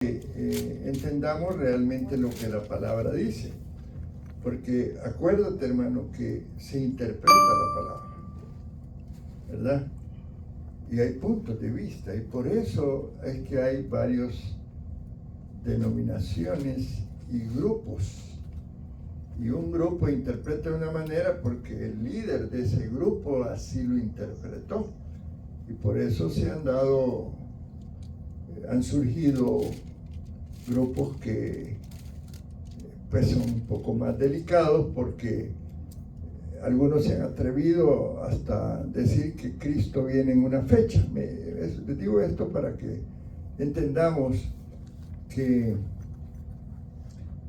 Entendamos realmente lo que la palabra dice, porque acuérdate, hermano, que se interpreta la palabra, ¿verdad? Y hay puntos de vista, y por eso es que hay varias denominaciones y grupos. Y un grupo interpreta de una manera porque el líder de ese grupo así lo interpretó. Y por eso han surgido grupos que pues son un poco más delicados, porque algunos se han atrevido hasta decir que Cristo viene en una fecha. Les digo esto para que entendamos que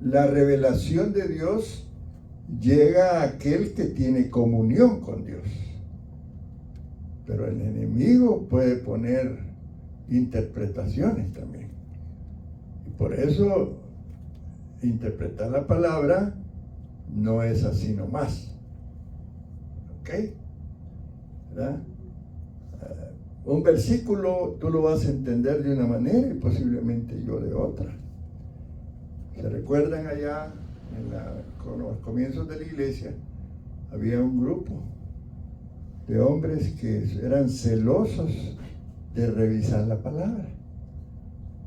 la revelación de Dios llega a aquel que tiene comunión con Dios. Pero el enemigo puede poner interpretaciones también. Y por eso interpretar la palabra no es así nomás. ¿Ok? ¿Verdad? Un versículo tú lo vas a entender de una manera y posiblemente yo de otra. ¿Se recuerdan allá con los comienzos de la iglesia? Había un grupo de hombres que eran celosos de revisar la palabra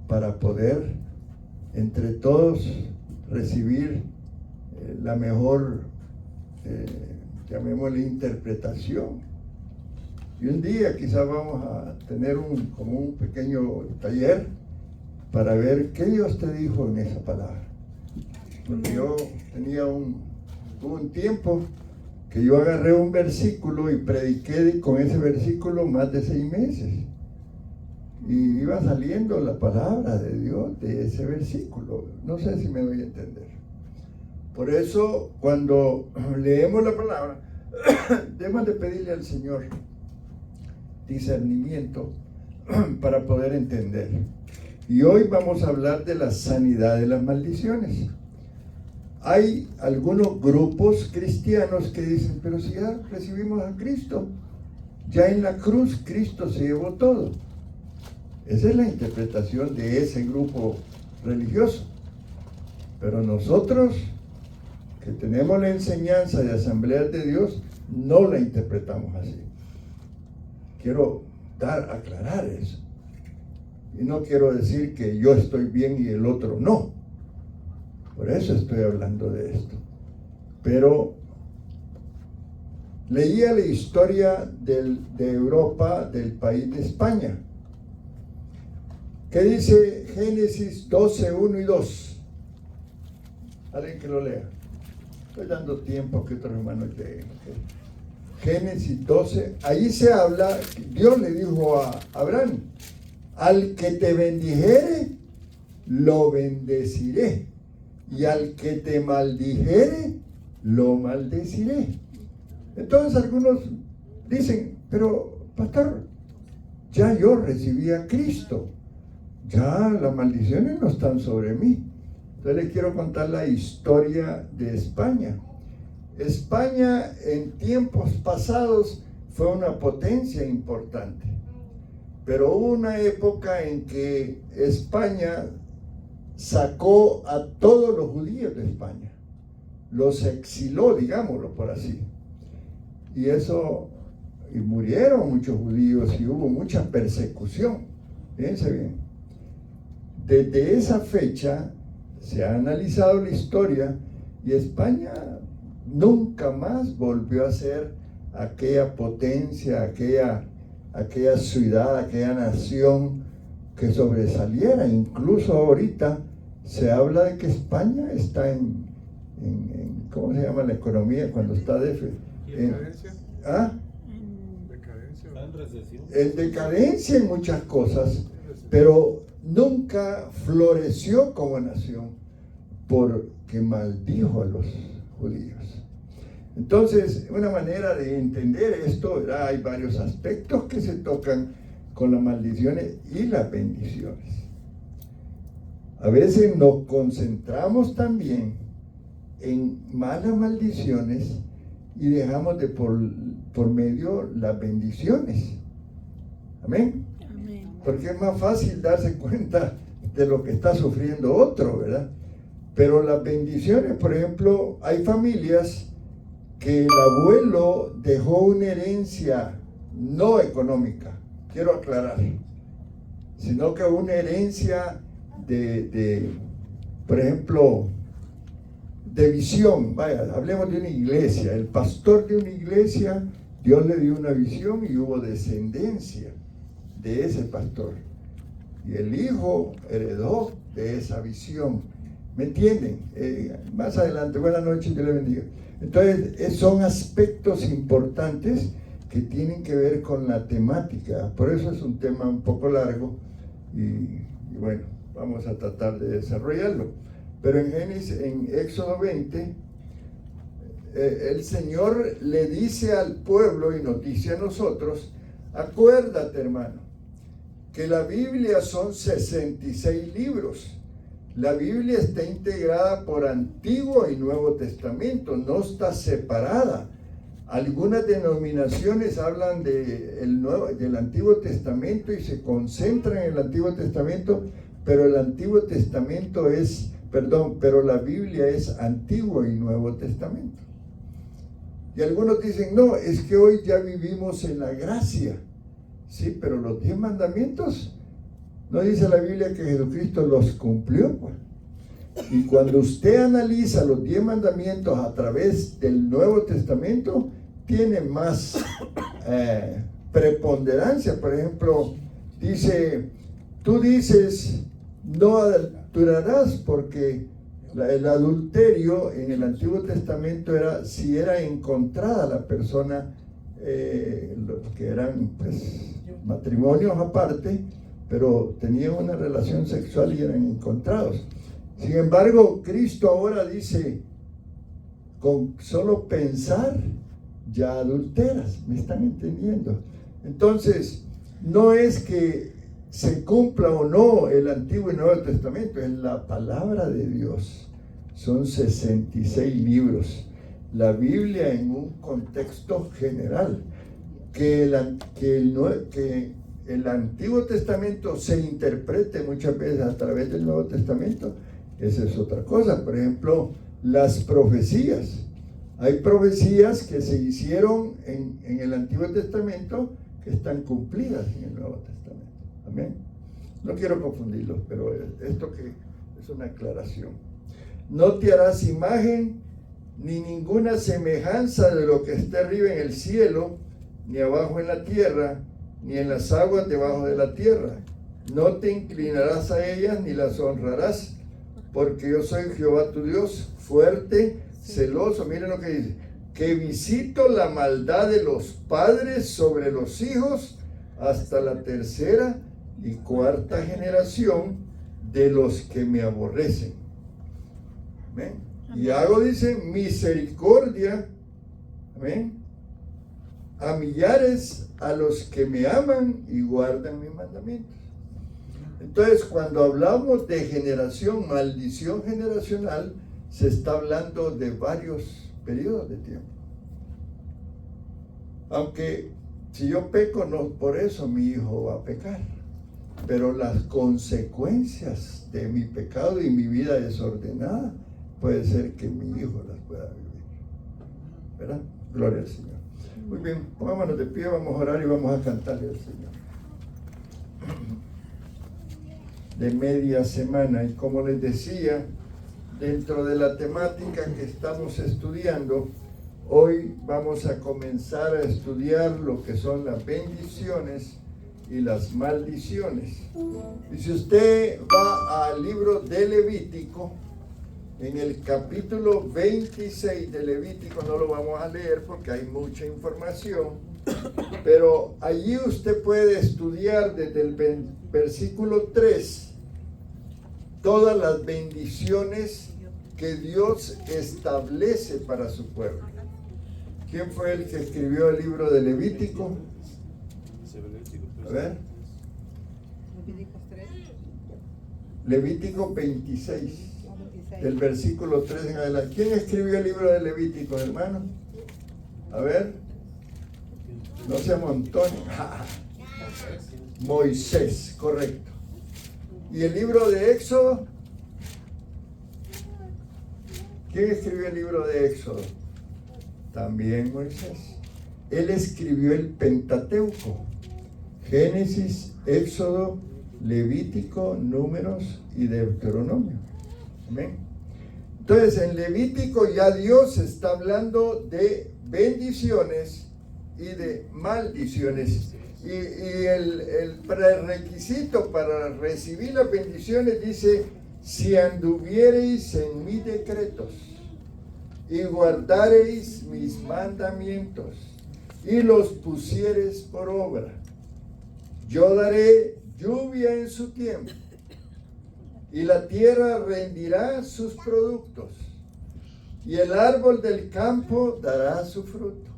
para poder entre todos recibir la mejor, llamémosle, interpretación. Y un día quizás vamos a tener como un pequeño taller para ver qué Dios te dijo en esa palabra. Porque yo tenía hubo un tiempo que yo agarré un versículo y prediqué con ese versículo más de 6 meses. Y iba saliendo la palabra de Dios de ese versículo. No sé si me doy a entender. Por eso, cuando leemos la palabra, debemos de pedirle al Señor discernimiento para poder entender. Y hoy vamos a hablar de la sanidad de las maldiciones. Hay algunos grupos cristianos que dicen, pero si ya recibimos a Cristo, ya en la cruz Cristo se llevó todo. Esa es la interpretación de ese grupo religioso. Pero nosotros, que tenemos la enseñanza de Asambleas de Dios, no la interpretamos así. Quiero aclarar eso. Y no quiero decir que yo estoy bien y el otro no. Por eso estoy hablando de esto. Pero leía la historia de Europa, del país de España. ¿Qué dice Génesis 12, 1 y 2? Alguien que lo lea. Estoy dando tiempo a que otros hermanos lean. Génesis 12, ahí se habla, Dios le dijo a Abraham, al que te bendijere, lo bendeciré, y al que te maldijere, lo maldeciré. Entonces algunos dicen, pero pastor, ya yo recibí a Cristo, ya las maldiciones no están sobre mí. Entonces les quiero contar la historia de España. España en tiempos pasados fue una potencia importante, pero hubo una época en que España sacó a todos los judíos de España, los exiló, digámoslo por así, y murieron muchos judíos y hubo mucha persecución. Fíjense bien, desde esa fecha se ha analizado la historia y España nunca más volvió a ser aquella potencia, aquella ciudad, aquella nación que sobresaliera. Incluso ahorita se habla de que España está en ¿cómo se llama la economía cuando está decadencia? ¿Ah? Decadencia. En recesión. En decadencia en muchas cosas, pero nunca floreció como nación porque maldijo a los judíos. Entonces, una manera de entender esto, ¿verdad? Hay varios aspectos que se tocan con las maldiciones y las bendiciones. A veces nos concentramos también en malas maldiciones y dejamos de por medio las bendiciones. Amén. Amén. Porque es más fácil darse cuenta de lo que está sufriendo otro, ¿verdad? Pero las bendiciones, por ejemplo, hay familias que el abuelo dejó una herencia no económica, quiero aclarar, sino que una herencia por ejemplo, de visión. Vaya, hablemos de una iglesia. El pastor de una iglesia, Dios le dio una visión y hubo descendencia de ese pastor. Y el hijo heredó de esa visión. ¿Me entienden? Más adelante, buenas noches, Dios le bendiga. Entonces, son aspectos importantes que tienen que ver con la temática. Por eso es un tema un poco largo y bueno, vamos a tratar de desarrollarlo. Pero en Éxodo 20, el Señor le dice al pueblo y nos dice a nosotros, acuérdate, hermano, que la Biblia son 66 libros. La Biblia está integrada por Antiguo y Nuevo Testamento, no está separada. Algunas denominaciones hablan del Antiguo Testamento y se concentran en el Antiguo Testamento, pero pero la Biblia es Antiguo y Nuevo Testamento. Y algunos dicen, no, es que hoy ya vivimos en la gracia. Sí, pero los 10 mandamientos, ¿no dice la Biblia que Jesucristo los cumplió? Pues. Y cuando usted analiza los 10 mandamientos a través del Nuevo Testamento, tiene más preponderancia. Por ejemplo, tú dices, no adulterarás, porque el adulterio en el Antiguo Testamento era si era encontrada la persona, que eran pues matrimonios aparte, pero tenían una relación sexual y eran encontrados. Sin embargo, Cristo ahora dice, con solo pensar ya adulteras. ¿Me están entendiendo? Entonces, no es que se cumpla o no el Antiguo y Nuevo Testamento, es la palabra de Dios. Son 66 libros. La Biblia en un contexto general. Que el Antiguo Testamento se interprete muchas veces a través del Nuevo Testamento, esa es otra cosa. Por ejemplo, las profecías. Hay profecías que se hicieron en el Antiguo Testamento que están cumplidas en el Nuevo Testamento. Amén. No quiero confundirlos, pero esto que es una aclaración. No te harás imagen ni ninguna semejanza de lo que está arriba en el cielo, ni abajo en la tierra, ni en las aguas debajo de la tierra. No te inclinarás a ellas ni las honrarás, porque yo soy Jehová tu Dios, fuerte, celoso. Miren lo que dice, que visito la maldad de los padres sobre los hijos hasta la tercera y cuarta generación de los que me aborrecen. ¿Amén? Y hago, dice, misericordia, amén, a millares a los que me aman y guardan mis mandamientos. Entonces, cuando hablamos de generación, maldición generacional, se está hablando de varios periodos de tiempo. Aunque si yo peco, no por eso mi hijo va a pecar, pero las consecuencias de mi pecado y mi vida desordenada puede ser que mi hijo las pueda vivir, ¿verdad? Gloria al Señor. Muy bien, pongámonos de pie, vamos a orar y vamos a cantarle al Señor. De media semana, y como les decía, dentro de la temática que estamos estudiando, hoy vamos a comenzar a estudiar lo que son las bendiciones y las maldiciones. Y si usted va al libro de Levítico, en el capítulo 26 de Levítico, no lo vamos a leer porque hay mucha información, pero allí usted puede estudiar desde el versículo 3 todas las bendiciones que Dios establece para su pueblo. ¿Quién fue el que escribió el libro de Levítico? A ver. Levítico 26. Del versículo 3 en adelante. ¿Quién escribió el libro de Levítico, hermano? A ver. No se amontonen. Moisés, correcto. ¿Y el libro de Éxodo? ¿Quién escribió el libro de Éxodo? También Moisés. Él escribió el Pentateuco: Génesis, Éxodo, Levítico, Números y Deuteronomio. Amén. Entonces, en Levítico ya Dios está hablando de bendiciones y de maldiciones. Y el prerequisito para recibir las bendiciones dice: si anduviereis en mis decretos y guardareis mis mandamientos y los pusiereis por obra, yo daré lluvia en su tiempo y la tierra rendirá sus productos y el árbol del campo dará su fruto.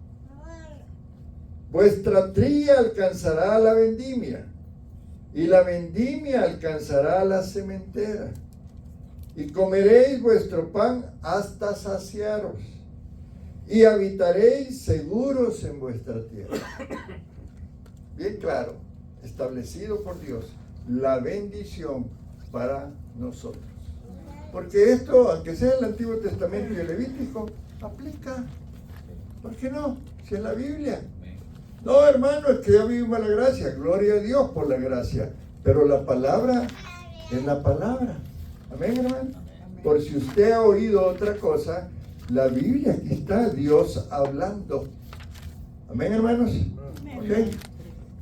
Vuestra tría alcanzará la vendimia y la vendimia alcanzará la sementera, y comeréis vuestro pan hasta saciaros y habitaréis seguros en vuestra tierra. Bien claro, establecido por Dios, la bendición para nosotros. Porque esto, aunque sea el Antiguo Testamento y el Levítico, aplica. ¿Por qué no? Si es la Biblia. No, hermano, es que ya vivimos la gracia. Gloria a Dios por la gracia. Pero la palabra es la palabra. Amén, hermano. Por si usted ha oído otra cosa, la Biblia, aquí está Dios hablando. Amén, hermanos. ¿Okay?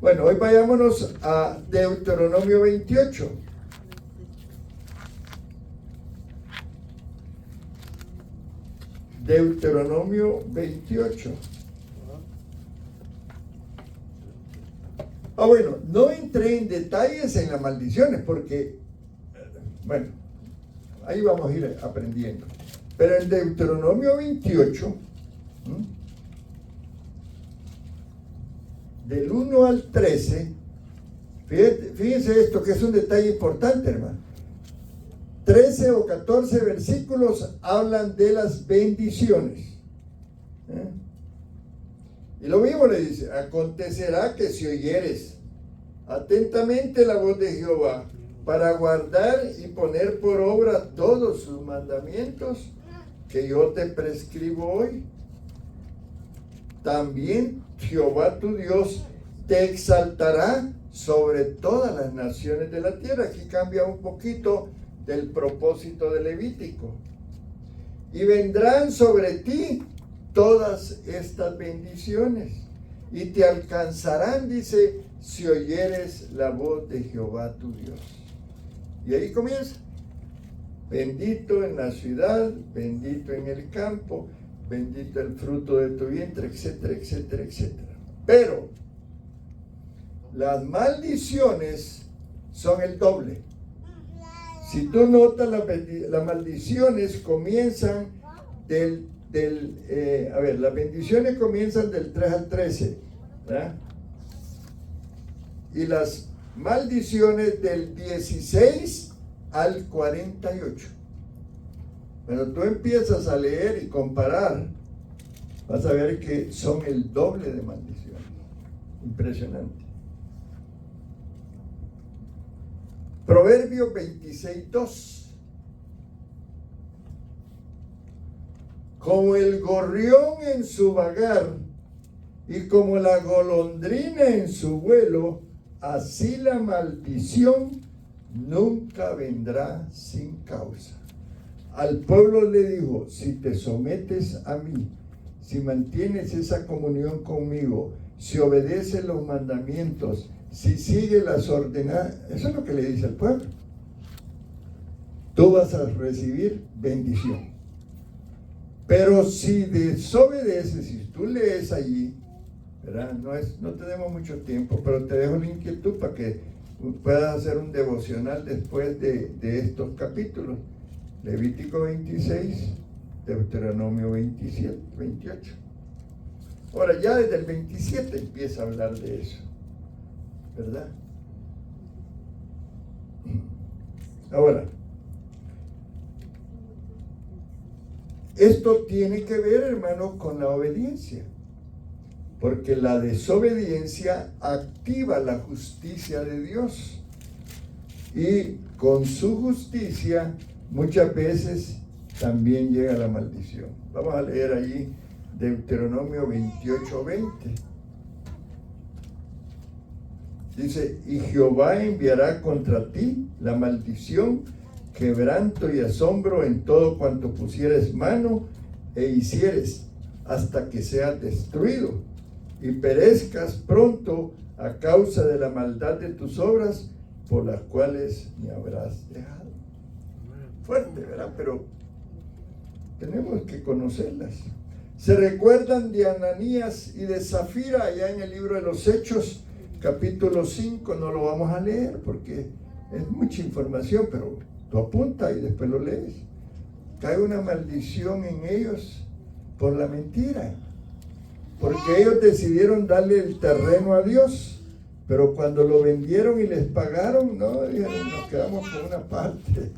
Bueno, hoy vayámonos a Deuteronomio 28. Deuteronomio 28. Bueno, no entré en detalles en las maldiciones porque, bueno, ahí vamos a ir aprendiendo. Pero en Deuteronomio 28, del 1 al 13, fíjense esto que es un detalle importante, hermano. 13 o 14 versículos hablan de las bendiciones. Y lo mismo le dice: acontecerá que si oyeres atentamente la voz de Jehová para guardar y poner por obra todos sus mandamientos que yo te prescribo hoy, también Jehová tu Dios te exaltará sobre todas las naciones de la tierra. Aquí cambia un poquito del propósito de Levítico. Y vendrán sobre ti todas estas bendiciones y te alcanzarán, dice, si oyeres la voz de Jehová tu Dios. Y ahí comienza: bendito en la ciudad, bendito en el campo, bendito el fruto de tu vientre, etcétera, etcétera, etcétera. Pero las maldiciones son el doble. Si tú notas, las maldiciones comienzan las bendiciones comienzan del 3 al 13, ¿verdad? Y las maldiciones del 16 al 48. Cuando tú empiezas a leer y comparar, vas a ver que son el doble de maldiciones. Impresionante. Proverbios 26:2. Como el gorrión en su vagar y como la golondrina en su vuelo, así la maldición nunca vendrá sin causa. Al pueblo le dijo: si te sometes a mí, si mantienes esa comunión conmigo, si obedeces los mandamientos, si sigues las ordenanzas, eso es lo que le dice al pueblo, tú vas a recibir bendición. Pero si desobedeces, si tú lees allí, ¿verdad? No tenemos mucho tiempo, pero te dejo la inquietud para que puedas hacer un devocional después de estos capítulos. Levítico 26, Deuteronomio 27, 28. Ahora ya desde el 27 empieza a hablar de eso, ¿verdad? Ahora, esto tiene que ver, hermanos, con la obediencia, porque la desobediencia activa la justicia de Dios. Y con su justicia muchas veces también llega la maldición. Vamos a leer allí Deuteronomio 28:20. Dice, y Jehová enviará contra ti la maldición, quebranto y asombro en todo cuanto pusieres mano e hicieres, hasta que seas destruido y perezcas pronto a causa de la maldad de tus obras, por las cuales me habrás dejado. Fuerte, ¿verdad? Pero tenemos que conocerlas. Se recuerdan de Ananías y de Zafira allá en el libro de los Hechos, capítulo 5. No lo vamos a leer porque es mucha información, pero tú apunta y después lo lees. Cae una maldición en ellos por la mentira, porque ellos decidieron darle el terreno a Dios, pero cuando lo vendieron y les pagaron, no, dijeron, nos quedamos con una parte.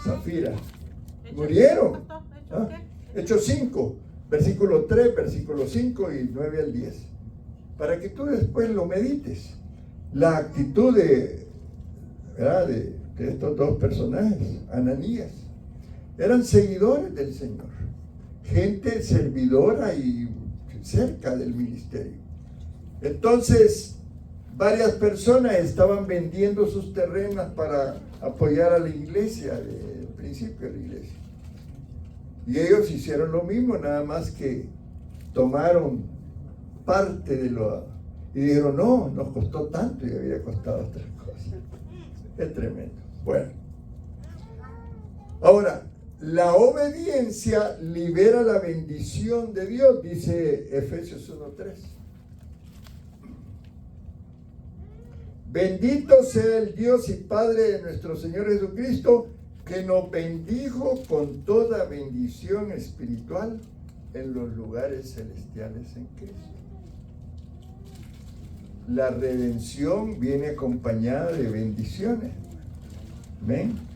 Zafira, murieron. ¿Ah? Hechos 5, versículo 3, versículo 5 y 9 al 10, para que tú después lo medites. La actitud de estos dos personajes, Ananías, eran seguidores del Señor, gente servidora y cerca del ministerio. Entonces, varias personas estaban vendiendo sus terrenos para apoyar a la iglesia, el principio de la iglesia. Y ellos hicieron lo mismo, nada más que tomaron parte de lo... Y dijeron, no, nos costó tanto y había costado otras cosas. Es tremendo. Bueno. Ahora, la obediencia libera la bendición de Dios, dice Efesios 1:3. Bendito sea el Dios y Padre de nuestro Señor Jesucristo, que nos bendijo con toda bendición espiritual en los lugares celestiales en Cristo. La redención viene acompañada de bendiciones. ¿Ven?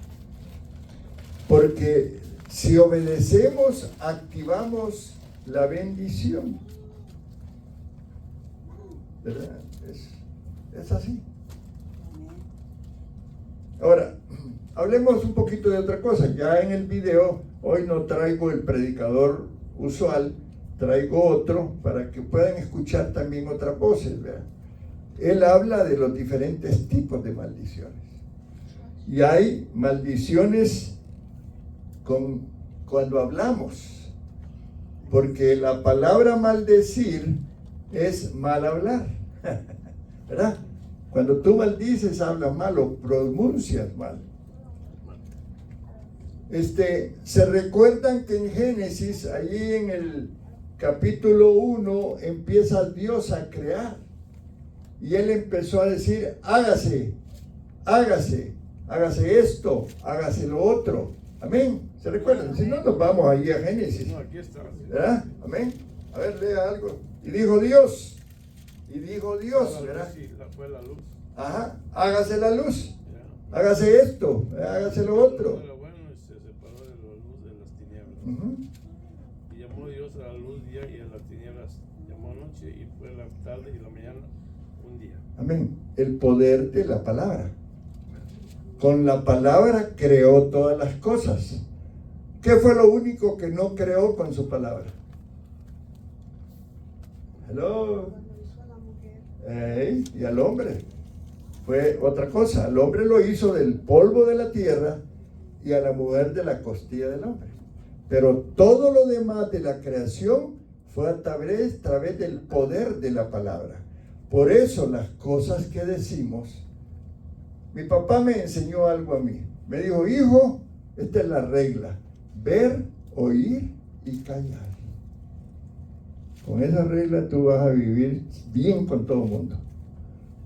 Porque si obedecemos, activamos la bendición. ¿Verdad? Es así. Ahora, hablemos un poquito de otra cosa. Ya en el video, hoy no traigo el predicador usual, traigo otro para que puedan escuchar también otras voces, ¿verdad? Él habla de los diferentes tipos de maldiciones. Y hay maldiciones cuando hablamos, porque la palabra maldecir es mal hablar, ¿verdad? Cuando tú maldices, hablas mal o pronuncias mal. Se recuerdan que en Génesis, allí en el capítulo 1, empieza Dios a crear. Y Él empezó a decir, hágase, hágase, hágase esto, hágase lo otro. Amén. ¿Se recuerdan? Si no, nos vamos allí a Génesis. No, aquí está. ¿Verdad? Amén. A ver, lea algo. Y dijo Dios. Y dijo Dios, ¿verdad? Sí, fue la luz. Ajá. Hágase la luz. Ya. Hágase esto. Hágase lo otro. De lo bueno se separó de la luz de las tinieblas. Y llamó Dios a la luz día y a las tinieblas llamó noche, y fue la tarde y la mañana un día. Amén. El poder de la palabra. Con la palabra creó todas las cosas. ¿Qué fue lo único que no creó con su palabra? Hello. Y al hombre fue otra cosa. Al hombre lo hizo del polvo de la tierra y a la mujer de la costilla del hombre. Pero todo lo demás de la creación fue a través del poder de la palabra. Por eso las cosas que decimos, mi papá me enseñó algo a mí. Me dijo, hijo, esta es la regla: ver, oír y callar. Con esa regla tú vas a vivir bien con todo el mundo.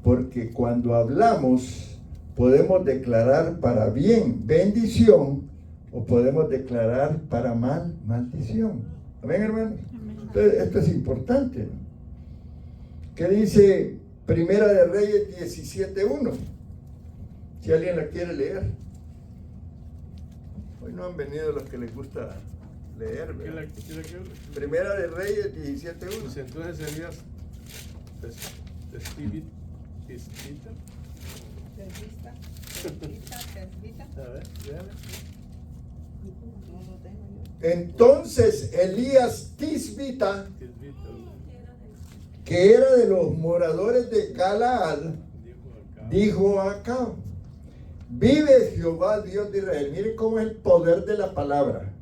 Porque cuando hablamos, podemos declarar para bien bendición, o podemos declarar para mal maldición. ¿Amén, hermanos? Entonces, esto es importante, ¿no? ¿Qué dice Primera de Reyes 17:1? Si alguien la quiere leer. Hoy no han venido los que les gusta leer, ¿verdad? Primera de Reyes 17:1. Pues entonces Elías testifica A ver, véame. No lo tengo yo. Entonces Elías Tisbita, Tisbita, que era de los moradores de Galaad, dijo acá. dijo a Acab: vive Jehová Dios de Israel. Miren cómo es el poder de la palabra,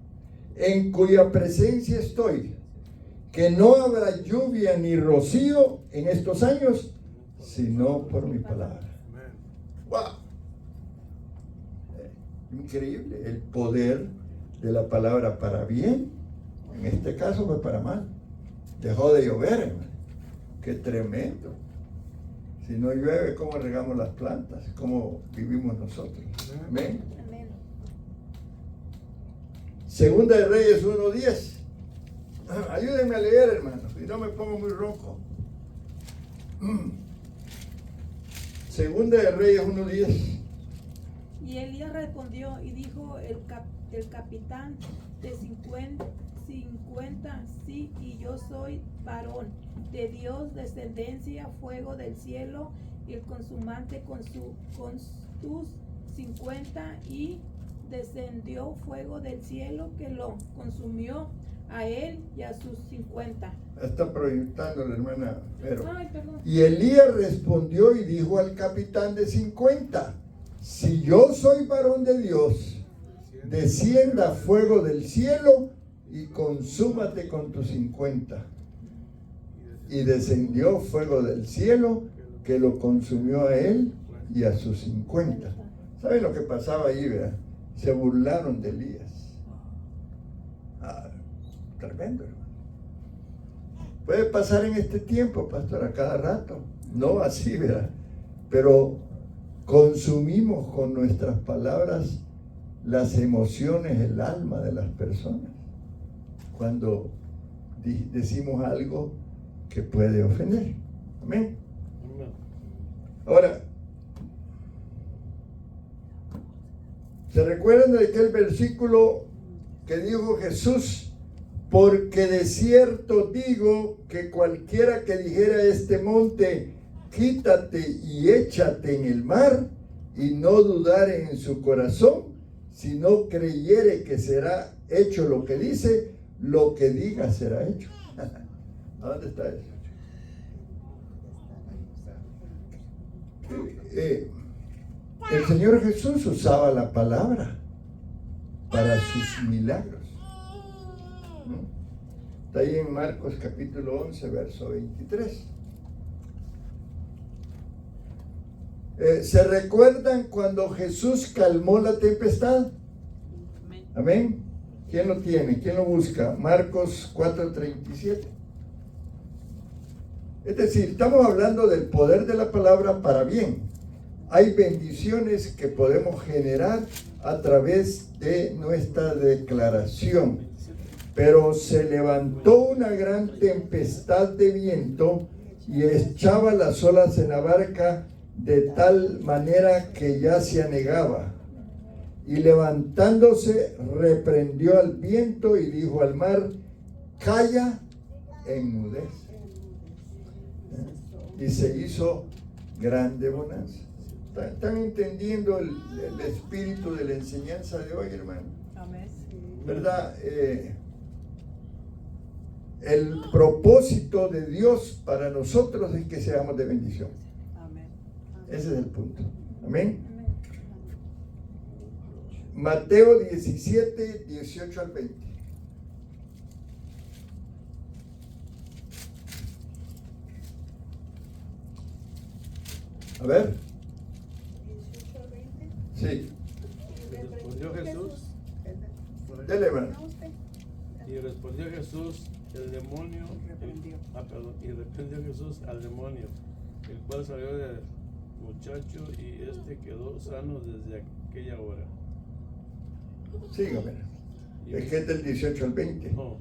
en cuya presencia estoy, que no habrá lluvia ni rocío en estos años, sino por mi palabra. Amén. ¡Wow! Increíble el poder de la palabra para bien. En este caso fue para mal. Dejó de llover, hermano. ¡Qué tremendo! Si no llueve, ¿cómo regamos las plantas? ¿Cómo vivimos nosotros? Amén. Amén. Segunda de Reyes 1:10. Ayúdenme a leer, hermanos, y no me pongo muy ronco. Segunda de Reyes 1:10. Y Elías respondió y dijo el capitán de 50, sí, y yo soy varón de Dios, descendencia, fuego del cielo, y el consumante con tus 50, y descendió fuego del cielo que lo consumió a él y a sus 50. Está proyectando la hermana Vero. Ay, perdón. Y Elías respondió y dijo al capitán de 50: si yo soy varón de Dios, descienda fuego del cielo y consúmate con tus 50. Y descendió fuego del cielo que lo consumió a él y a sus 50. ¿Saben lo que pasaba ahí, verdad? Se burlaron de Elías. Tremendo, hermano. Puede pasar en este tiempo, pastor, a cada rato. No así, ¿verdad? Pero consumimos con nuestras palabras las emociones, el alma de las personas. Cuando decimos algo que puede ofender. Amén. Amén. Ahora, ¿se recuerdan de aquel versículo que dijo Jesús? Porque de cierto digo que cualquiera que dijera a este monte, quítate y échate en el mar, y no dudare en su corazón, sino creyere que será hecho lo que dice, lo que diga será hecho. ¿A dónde está eso? El Señor Jesús usaba la palabra para sus milagros. Está ahí en Marcos capítulo 11, verso 23. ¿Se recuerdan cuando Jesús calmó la tempestad? Amén. ¿Quién lo tiene? ¿Quién lo busca? Marcos 4:37. Es decir, estamos hablando del poder de la palabra para bien. Hay bendiciones que podemos generar a través de nuestra declaración. Pero se levantó una gran tempestad de viento y echaba las olas en la barca de tal manera que ya se anegaba. Y levantándose, reprendió al viento y dijo al mar: calla, enmudece. Y se hizo grande bonanza. ¿Están entendiendo el espíritu de la enseñanza de hoy, hermano? Amén. ¿Verdad? El propósito de Dios para nosotros es que seamos de bendición. Amén. Ese es el punto. Amén. Mateo 17, 18 al 20. A ver. 18 al 20. Sí. Respondió Jesús. Dele, hermano. Y respondió Jesús, el demonio. Y reprendió Jesús al demonio, el cual salió del muchacho y este quedó sano desde aquella hora. Sígame. Es que es del 18 al 20. No,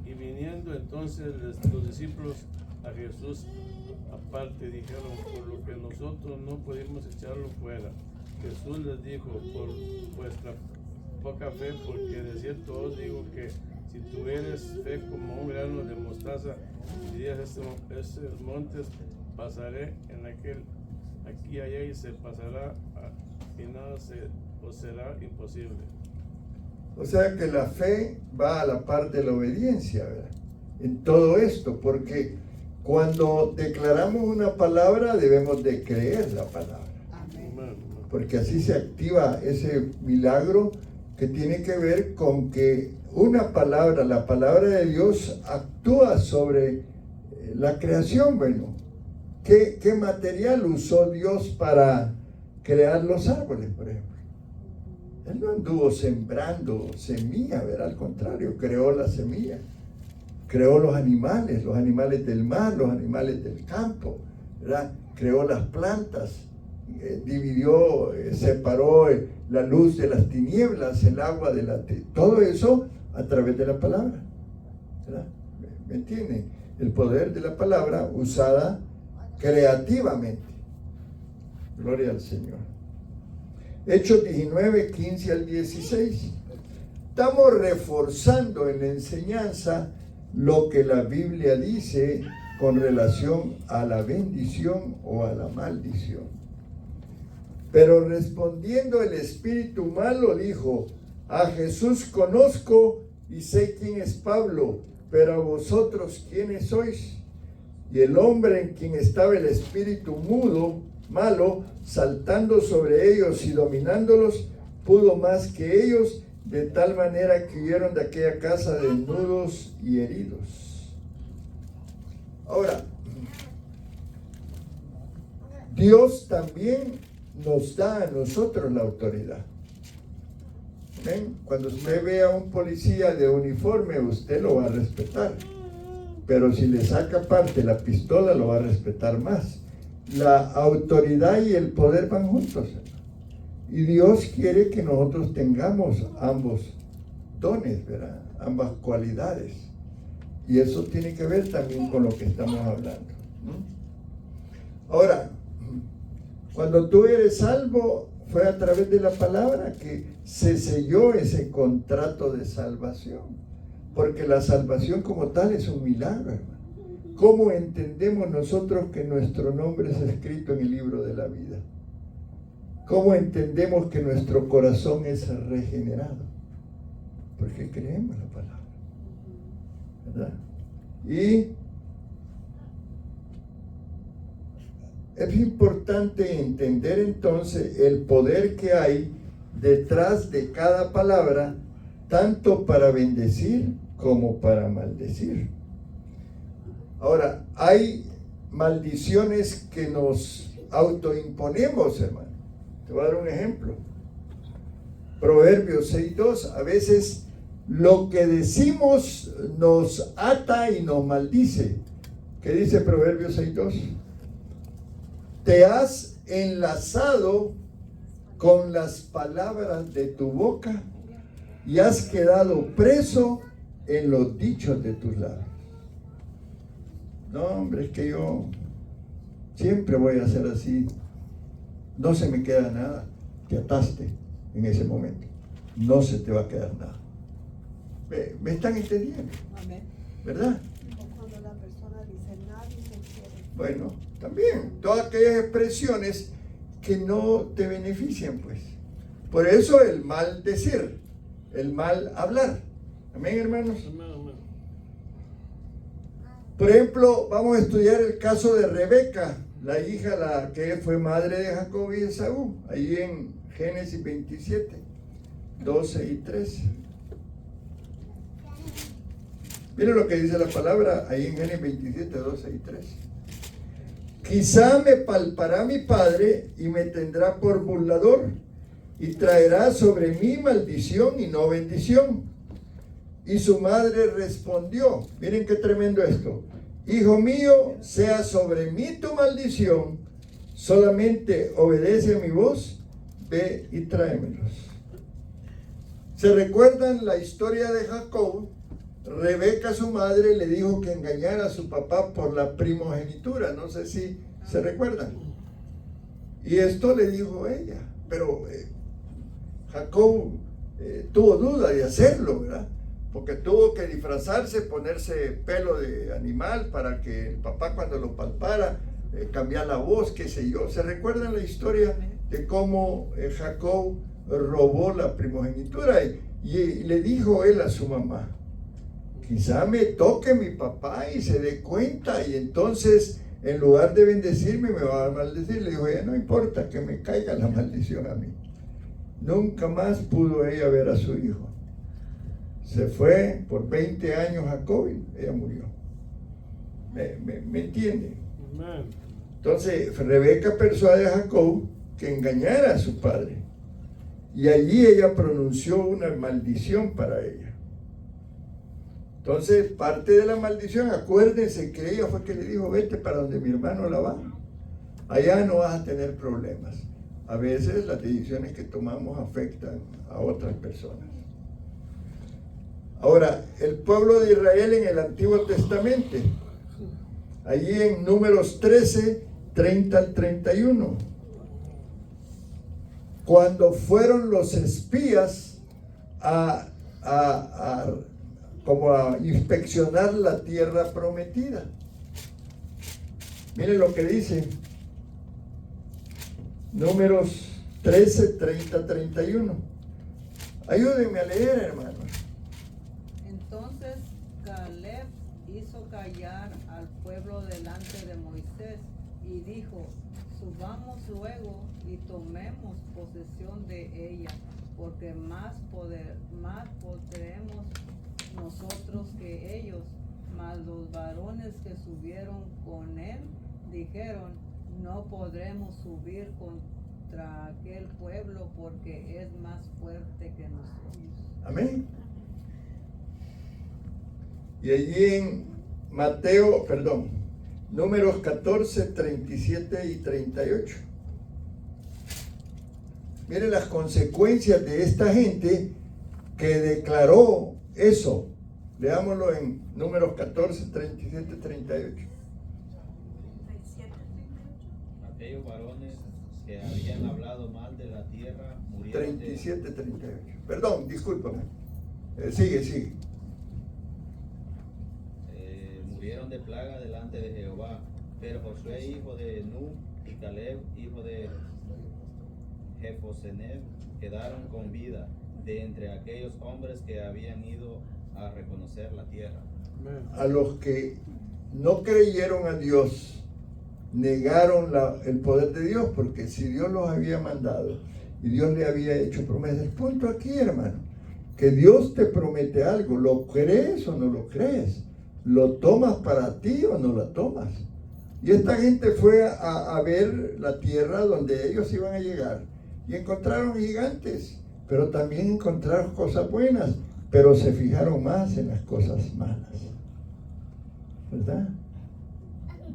y viniendo entonces los discípulos a Jesús aparte, dijeron: por lo que nosotros no pudimos echarlo fuera. Jesús les dijo: por vuestra poca fe, porque de cierto os digo que si tuvieres fe como un grano de mostaza, dirías estos montes: pasaré en aquel aquí y allá y se pasará y nada os será imposible. O sea que la fe va a la par de la obediencia, ¿verdad? En todo esto, porque cuando declaramos una palabra debemos de creer la palabra, Amén. Amén. porque así se activa ese milagro que tiene que ver con que una palabra, la palabra de Dios, actúa sobre la creación. Bueno, ¿qué material usó Dios para crear los árboles, por ejemplo? Él no anduvo sembrando semilla, ¿verdad? Al contrario, creó la semilla. Creó los animales del mar, los animales del campo, ¿verdad? Creó las plantas, dividió, separó la luz de las tinieblas, el agua de la tierra. Todo eso a través de la palabra, ¿verdad? ¿Me entienden? El poder de la palabra usada creativamente. Gloria al Señor. Hechos 19, 15 al 16. Estamos reforzando en la enseñanza lo que la Biblia dice con relación a la bendición o a la maldición. Pero respondiendo el espíritu malo dijo: a Jesús conozco y sé quién es Pablo, pero a vosotros ¿quiénes sois? Y el hombre en quien estaba el espíritu malo, saltando sobre ellos y dominándolos, pudo más que ellos, de tal manera que huyeron de aquella casa desnudos y heridos. Ahora, Dios también nos da a nosotros la autoridad. ¿Ven? Cuando usted ve a un policía de uniforme, usted lo va a respetar. Pero si le saca parte la pistola, lo va a respetar más. La autoridad y el poder van juntos. Y Dios quiere que nosotros tengamos ambos dones, ¿verdad? Ambas cualidades. Y eso tiene que ver también con lo que estamos hablando, ¿no? Ahora, cuando tú eres salvo, fue a través de la palabra que se selló ese contrato de salvación. Porque la salvación como tal es un milagro, hermano. ¿Cómo entendemos nosotros que nuestro nombre es escrito en el libro de la vida? ¿Cómo entendemos que nuestro corazón es regenerado? Porque creemos la palabra, ¿verdad? Y es importante entender entonces el poder que hay detrás de cada palabra, tanto para bendecir como para maldecir. Ahora, hay maldiciones que nos autoimponemos, hermano. Te voy a dar un ejemplo. Proverbios 6:2. A veces lo que decimos nos ata y nos maldice. ¿Qué dice Proverbios 6:2? Te has enlazado con las palabras de tu boca y has quedado preso en los dichos de tus labios. No, hombre, es que yo siempre voy a hacer así. No se me queda nada. Te ataste en ese momento. No se te va a quedar nada. ¿Me están entendiendo? Amén. ¿Verdad? O cuando la persona dice nadie se quiere. Bueno, también todas aquellas expresiones que no te benefician, pues. Por eso el mal decir, el mal hablar. Amén, hermanos. Amén, amén. Por ejemplo, vamos a estudiar el caso de Rebeca, la hija, la que fue madre de Jacob y Esaú, ahí en Génesis 27, 12 y 13. Miren lo que dice la palabra ahí en Génesis 27, 12 y 13. Quizá me palpará mi padre y me tendrá por burlador y traerá sobre mí maldición y no bendición. Y su madre respondió, miren qué tremendo esto: hijo mío, sea sobre mí tu maldición, solamente obedece a mi voz, ve y tráemelos. ¿Se recuerdan la historia de Jacob? Rebeca, su madre, le dijo que engañara a su papá por la primogenitura, no sé si se recuerdan. Y esto le dijo ella, pero Jacob tuvo duda de hacerlo, ¿verdad? Porque tuvo que disfrazarse, ponerse pelo de animal para que el papá, cuando lo palpara, cambiar la voz, qué sé yo. ¿Se recuerdan la historia de cómo Jacob robó la primogenitura? Y le dijo él a su mamá, quizá me toque mi papá y se dé cuenta, y entonces en lugar de bendecirme me va a maldecir. Le dijo ella, no importa que me caiga la maldición a mí. Nunca más pudo ella ver a su hijo. Se fue por 20 años Jacob y ella murió. ¿Me entiende? Entonces Rebeca persuade a Jacob que engañara a su padre, y allí ella pronunció una maldición para ella. Entonces, parte de la maldición, acuérdense que ella fue que le dijo, vete para donde mi hermano Labán, allá no vas a tener problemas. A veces las decisiones que tomamos afectan a otras personas. Ahora, el pueblo de Israel en el Antiguo Testamento, allí en Números 13, 30 al 31, cuando fueron los espías como a inspeccionar la tierra prometida. Miren lo que dice Números 13, 30, 31. Ayúdenme a leer, hermanos. Entonces Caleb hizo callar al pueblo delante de Moisés y dijo, subamos luego y tomemos posesión de ella, porque más podremos nosotros que ellos. Mas los varones que subieron con él dijeron, no podremos subir contra aquel pueblo porque es más fuerte que nosotros. Amén. Y allí en Números 14, 37 y 38. Miren las consecuencias de esta gente que declaró eso. Leámoslo en Números 14, 37, 38. Aquellos varones que habían hablado mal de la tierra murieron 37, 38. Perdón, discúlpame. Sigue. Murieron de plaga delante de Jehová, pero Josué hijo de Nun y Caleb hijo de Jefoseneb quedaron con vida de entre aquellos hombres que habían ido a reconocer la tierra. A los que no creyeron a Dios, negaron el poder de Dios, porque si Dios los había mandado y Dios le había hecho promesas, el punto aquí, hermano, que Dios te promete algo, ¿lo crees o no lo crees? ¿Lo tomas para ti o no la tomas? Y esta gente fue a ver la tierra donde ellos iban a llegar y encontraron gigantes, pero también encontraron cosas buenas, pero se fijaron más en las cosas malas, ¿verdad?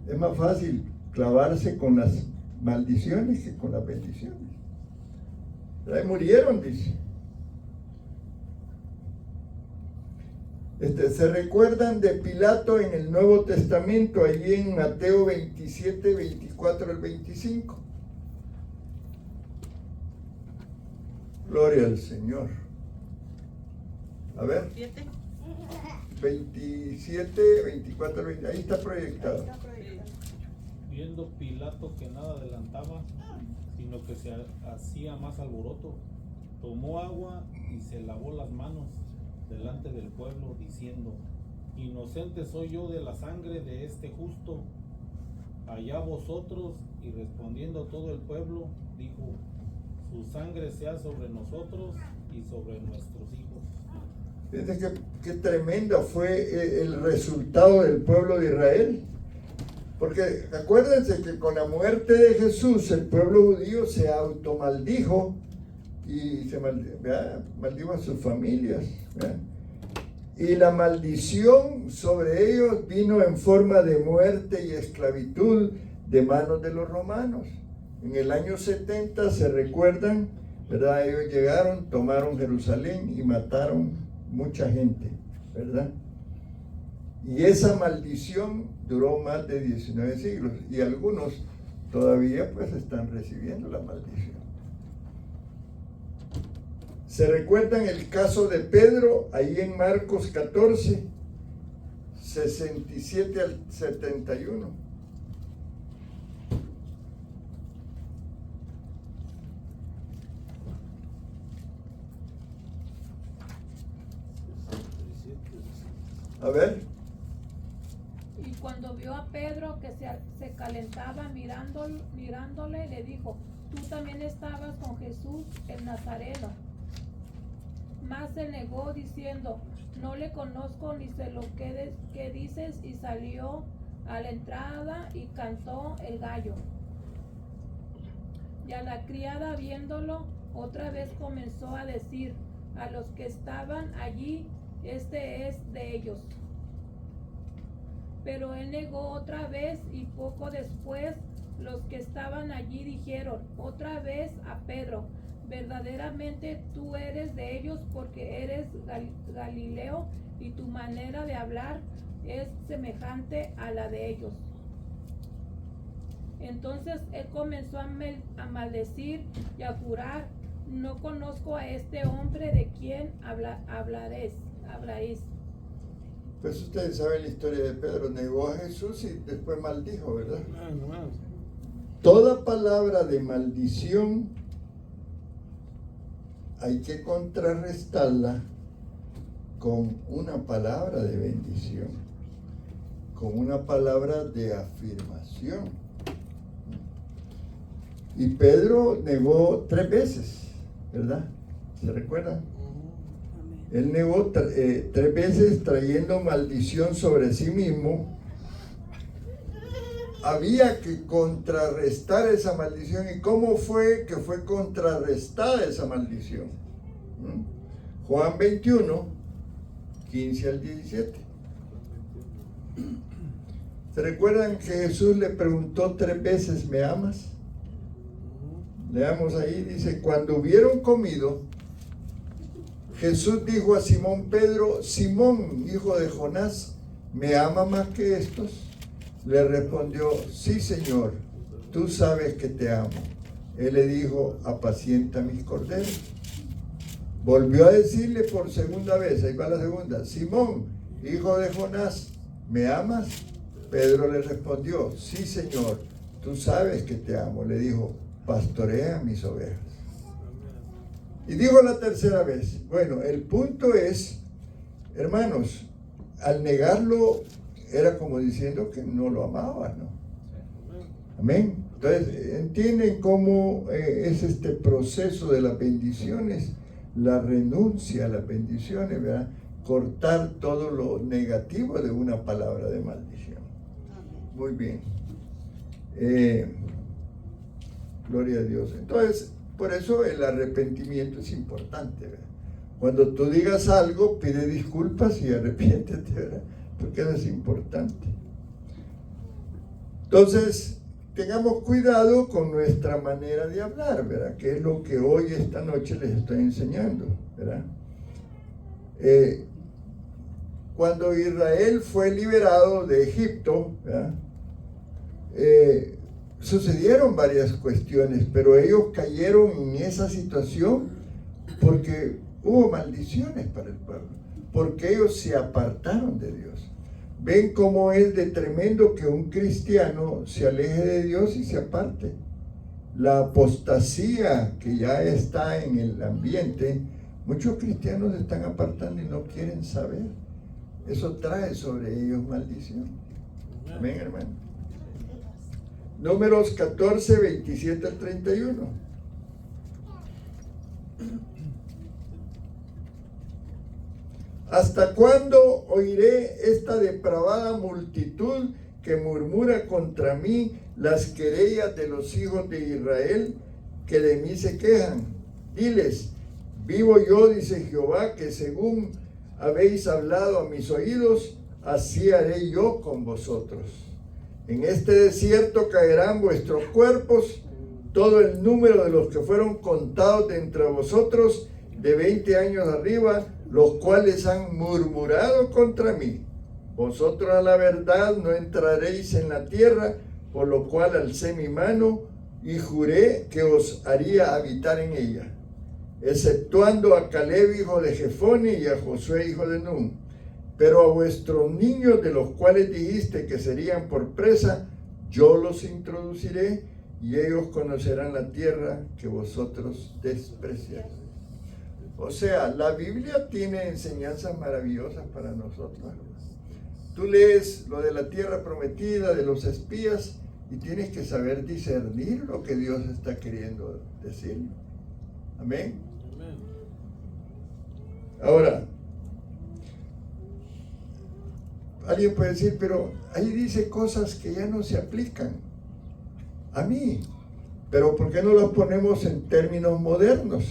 Es más fácil clavarse con las maldiciones que con las bendiciones. Ahí murieron, dice. Se recuerdan de Pilato en el Nuevo Testamento, allí en Mateo 27, 24 al 25. Gloria al Señor. A ver. 27, 24 al 20. Ahí está proyectado. Viendo Pilato que nada adelantaba, sino que se hacía más alboroto, tomó agua y se lavó las manos delante del pueblo, diciendo, inocente soy yo de la sangre de este justo, allá vosotros. Y respondiendo todo el pueblo, dijo, su sangre sea sobre nosotros y sobre nuestros hijos. Fíjense qué tremendo fue el resultado del pueblo de Israel. Porque acuérdense que con la muerte de Jesús el pueblo judío se automaldijo y se maldijo a sus familias, ¿verdad? Y la maldición sobre ellos vino en forma de muerte y esclavitud de manos de los romanos. En el año 70, se recuerdan, ¿verdad? Ellos llegaron, tomaron Jerusalén y mataron mucha gente, ¿verdad? Y esa maldición duró más de 19 siglos y algunos todavía pues están recibiendo la maldición. ¿Se recuerdan el caso de Pedro ahí en Marcos 14, 67 al 71? A ver. Y cuando vio a Pedro que se calentaba mirándole, le dijo, tú también estabas con Jesús el Nazareno. Mas se negó diciendo, no le conozco ni sé lo que dices, y salió a la entrada y cantó el gallo. Y a la criada viéndolo, otra vez comenzó a decir a los que estaban allí, este es de ellos. Pero él negó otra vez, y poco después los que estaban allí dijeron otra vez a Pedro, verdaderamente tú eres de ellos, porque eres Galileo y tu manera de hablar es semejante a la de ellos. Entonces él comenzó a maldecir y a jurar, no conozco a este hombre de quien hablaréis. Pues ustedes saben la historia de Pedro, negó a Jesús y después maldijo, ¿verdad? Toda palabra de maldición hay que contrarrestarla con una palabra de bendición, con una palabra de afirmación. Y Pedro negó 3 veces, ¿verdad? ¿Se recuerdan? Él negó 3 veces trayendo maldición sobre sí mismo. Había que contrarrestar esa maldición. ¿Y cómo fue que fue contrarrestada esa maldición? Juan 21, 15 al 17. ¿Se recuerdan que Jesús le preguntó 3 veces, ¿me amas? Leamos ahí, dice, cuando hubieron comido, Jesús dijo a Simón Pedro, Simón, hijo de Jonás, ¿me ama más que estos? Le respondió, sí, Señor, tú sabes que te amo. Él le dijo, apacienta mis corderos. Volvió a decirle por segunda vez, ahí va la segunda, Simón, hijo de Jonás, ¿me amas? Pedro le respondió, sí, Señor, tú sabes que te amo. Le dijo, pastorea mis ovejas. Y dijo la tercera vez, bueno, el punto es, hermanos, al negarlo era como diciendo que no lo amaba, ¿no? Amén. Entonces, entienden cómo es este proceso de las bendiciones, la renuncia a las bendiciones, ¿verdad? Cortar todo lo negativo de una palabra de maldición. Muy bien. Gloria a Dios. Entonces, por eso el arrepentimiento es importante, ¿verdad? Cuando tú digas algo, pide disculpas y arrepiéntete, ¿verdad? Porque eso es importante. Entonces, tengamos cuidado con nuestra manera de hablar, ¿verdad? Que es lo que hoy, esta noche, les estoy enseñando, ¿verdad? Cuando Israel fue liberado de Egipto, ¿verdad? Sucedieron varias cuestiones, pero ellos cayeron en esa situación porque hubo maldiciones para el pueblo, porque ellos se apartaron de Dios. Ven cómo es de tremendo que un cristiano se aleje de Dios y se aparte. La apostasía que ya está en el ambiente, muchos cristianos se están apartando y no quieren saber. Eso trae sobre ellos maldición. Amén, hermano. Números 14, 27 al 31. ¿Hasta cuándo oiré esta depravada multitud que murmura contra mí las querellas de los hijos de Israel que de mí se quejan? Diles, vivo yo, dice Jehová, que según habéis hablado a mis oídos, así haré yo con vosotros. En este desierto caerán vuestros cuerpos, todo el número de los que fueron contados de entre vosotros, de 20 años arriba, los cuales han murmurado contra mí. Vosotros a la verdad no entraréis en la tierra, por lo cual alcé mi mano y juré que os haría habitar en ella, exceptuando a Caleb, hijo de Jefone, y a Josué, hijo de Nun. Pero a vuestros niños, de los cuales dijiste que serían por presa, yo los introduciré, y ellos conocerán la tierra que vosotros despreciáis. O sea, la Biblia tiene enseñanzas maravillosas para nosotros. Tú lees lo de la tierra prometida, de los espías, y tienes que saber discernir lo que Dios está queriendo decir. Amén. Amén. Ahora, alguien puede decir, pero ahí dice cosas que ya no se aplican a mí. Pero ¿por qué no las ponemos en términos modernos?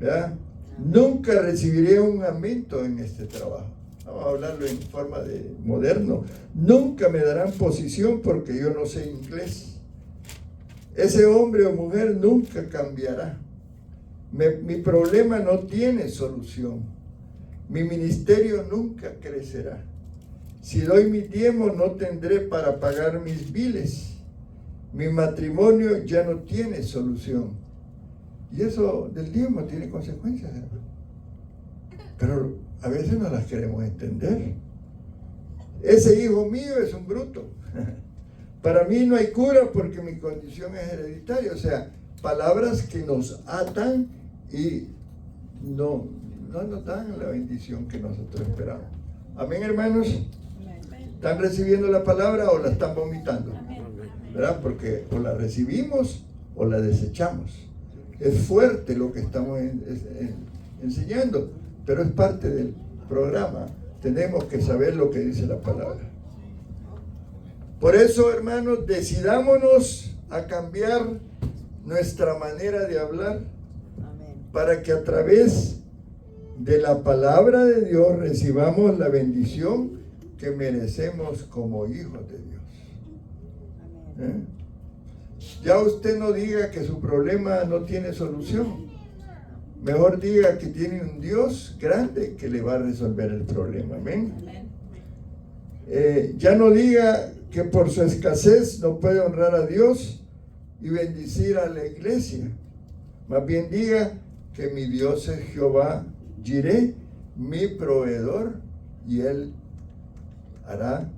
¿Verdad? Nunca recibiré un aumento en este trabajo. Vamos a hablarlo en forma de moderno. Nunca me darán posición porque yo no sé inglés. Ese hombre o mujer nunca cambiará. Mi problema no tiene solución. Mi ministerio nunca crecerá. Si doy mi diezmo no tendré para pagar mis biles. Mi matrimonio ya no tiene solución. Y eso del diezmo tiene consecuencias, hermano. Pero a veces no las queremos entender. Ese hijo mío es un bruto. Para mí no hay cura porque mi condición es hereditaria. O sea, palabras que nos atan y no nos dan la bendición que nosotros esperamos. Amén, hermanos. ¿Están recibiendo la palabra o la están vomitando? ¿Verdad? Porque o la recibimos o la desechamos. Es fuerte lo que estamos enseñando, pero es parte del programa. Tenemos que saber lo que dice la palabra. Por eso, hermanos, decidámonos a cambiar nuestra manera de hablar para que a través de la palabra de Dios recibamos la bendición que merecemos como hijos de Dios. Ya usted no diga que su problema no tiene solución. Mejor diga que tiene un Dios grande que le va a resolver el problema. Amén. Ya no diga que por su escasez no puede honrar a Dios y bendecir a la iglesia. Más bien diga que mi Dios es Jehová Jireh, mi proveedor, y Él hará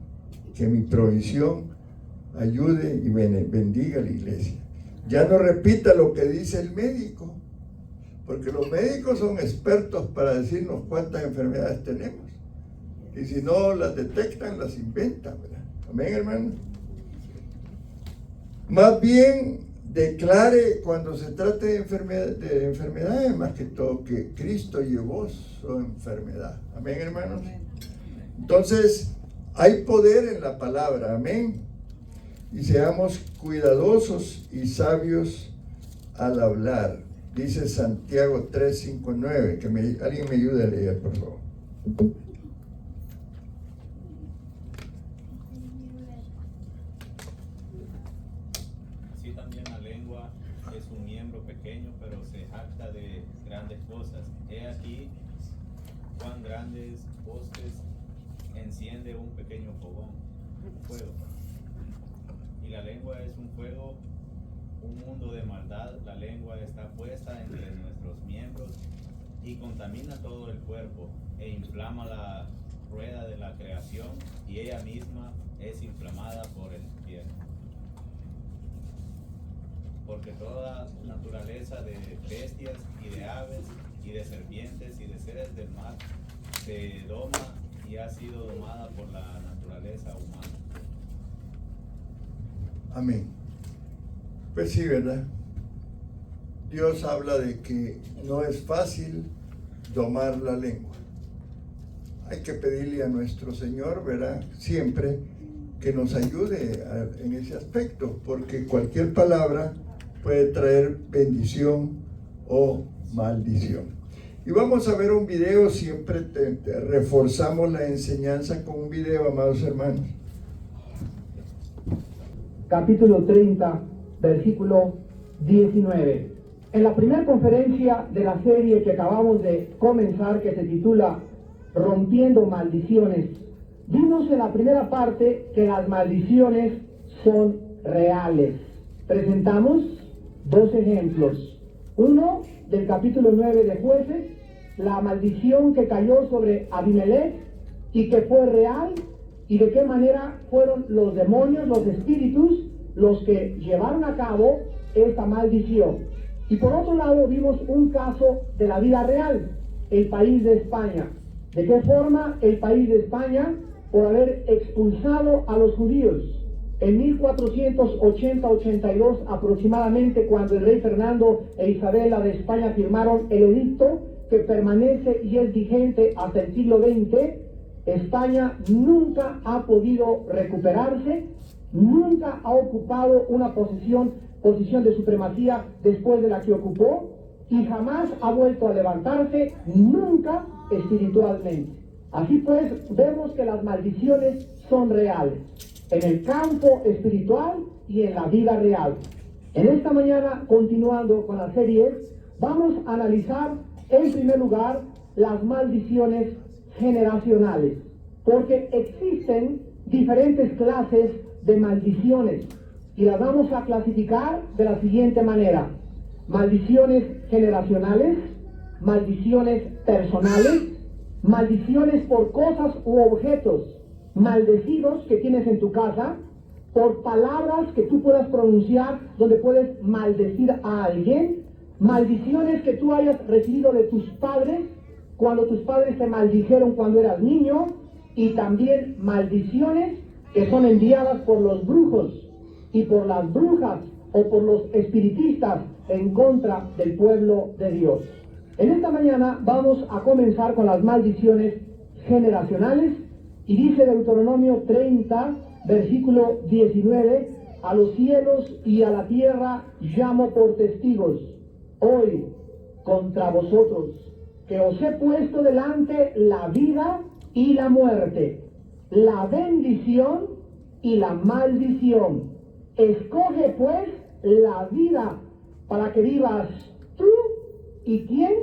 que mi provisión ayude y bendiga a la iglesia. Ya no repita lo que dice el médico, porque los médicos son expertos para decirnos cuántas enfermedades tenemos. Y si no las detectan, las inventan, ¿verdad? Amén, hermano. Más bien declare cuando se trate de enfermedades, más que todo, que Cristo llevó su enfermedad. Amén, hermanos. Entonces, hay poder en la palabra. Amén. Y seamos cuidadosos y sabios al hablar. Dice Santiago 3, 5, 9. Alguien me ayude a leer, por favor. Así también la lengua es un miembro pequeño, pero se jacta de grandes cosas. He aquí cuán grandes postes enciende un pequeño fogón, fuego. Y la lengua es un fuego, un mundo de maldad. La lengua está puesta entre nuestros miembros y contamina todo el cuerpo e inflama la rueda de la creación, y ella misma es inflamada por el infierno. Porque toda naturaleza de bestias y de aves y de serpientes y de seres del mar se doma y ha sido domada por la naturaleza humana. Amén. Pues sí, ¿verdad? Dios habla de que no es fácil domar la lengua. Hay que pedirle a nuestro Señor, ¿verdad? Siempre que nos ayude en ese aspecto, porque cualquier palabra puede traer bendición o maldición. Y vamos a ver un video, siempre reforzamos la enseñanza con un video, amados hermanos. Capítulo 30, versículo 19. En la primera conferencia de la serie que acabamos de comenzar, que se titula Rompiendo Maldiciones, vimos en la primera parte que las maldiciones son reales. Presentamos dos ejemplos. Uno del capítulo 9 de Jueces, la maldición que cayó sobre Abimelech y que fue real, y de qué manera fueron los demonios, los espíritus, los que llevaron a cabo esta maldición. Y por otro lado vimos un caso de la vida real, el país de España. ¿De qué forma el país de España por haber expulsado a los judíos. En 1480-82 aproximadamente, cuando el rey Fernando e Isabela de España firmaron el edicto que permanece y es vigente hasta el siglo XX, España nunca ha podido recuperarse, nunca ha ocupado una posición de supremacía después de la que ocupó, y jamás ha vuelto a levantarse, nunca espiritualmente. Así pues, vemos que las maldiciones son reales, en el campo espiritual y en la vida real. En esta mañana, continuando con la serie, vamos a analizar en primer lugar las maldiciones generacionales, porque existen diferentes clases de maldiciones y las vamos a clasificar de la siguiente manera: maldiciones generacionales, maldiciones personales, maldiciones por cosas u objetos maldecidos que tienes en tu casa, por palabras que tú puedas pronunciar donde puedes maldecir a alguien, maldiciones que tú hayas recibido de tus padres, cuando tus padres te maldijeron cuando eras niño, y también maldiciones que son enviadas por los brujos y por las brujas o por los espiritistas en contra del pueblo de Dios. En esta mañana vamos a comenzar con las maldiciones generacionales, y dice Deuteronomio 30, versículo 19: a los cielos y a la tierra llamo por testigos hoy contra vosotros, que os he puesto delante la vida y la muerte, la bendición y la maldición. Escoge pues la vida para que vivas tú y quién.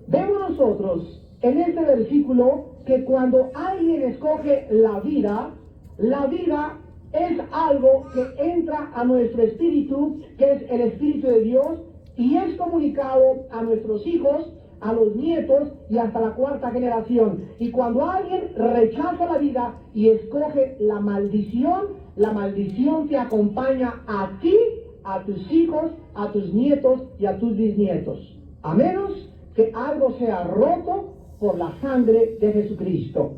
Vemos nosotros en este versículo que cuando alguien escoge la vida es algo que entra a nuestro espíritu, que es el Espíritu de Dios, y es comunicado a nuestros hijos, a los nietos y hasta la cuarta generación. Y cuando alguien rechaza la vida y escoge la maldición te acompaña a ti, a tus hijos, a tus nietos y a tus bisnietos, a menos que algo sea roto por la sangre de Jesucristo.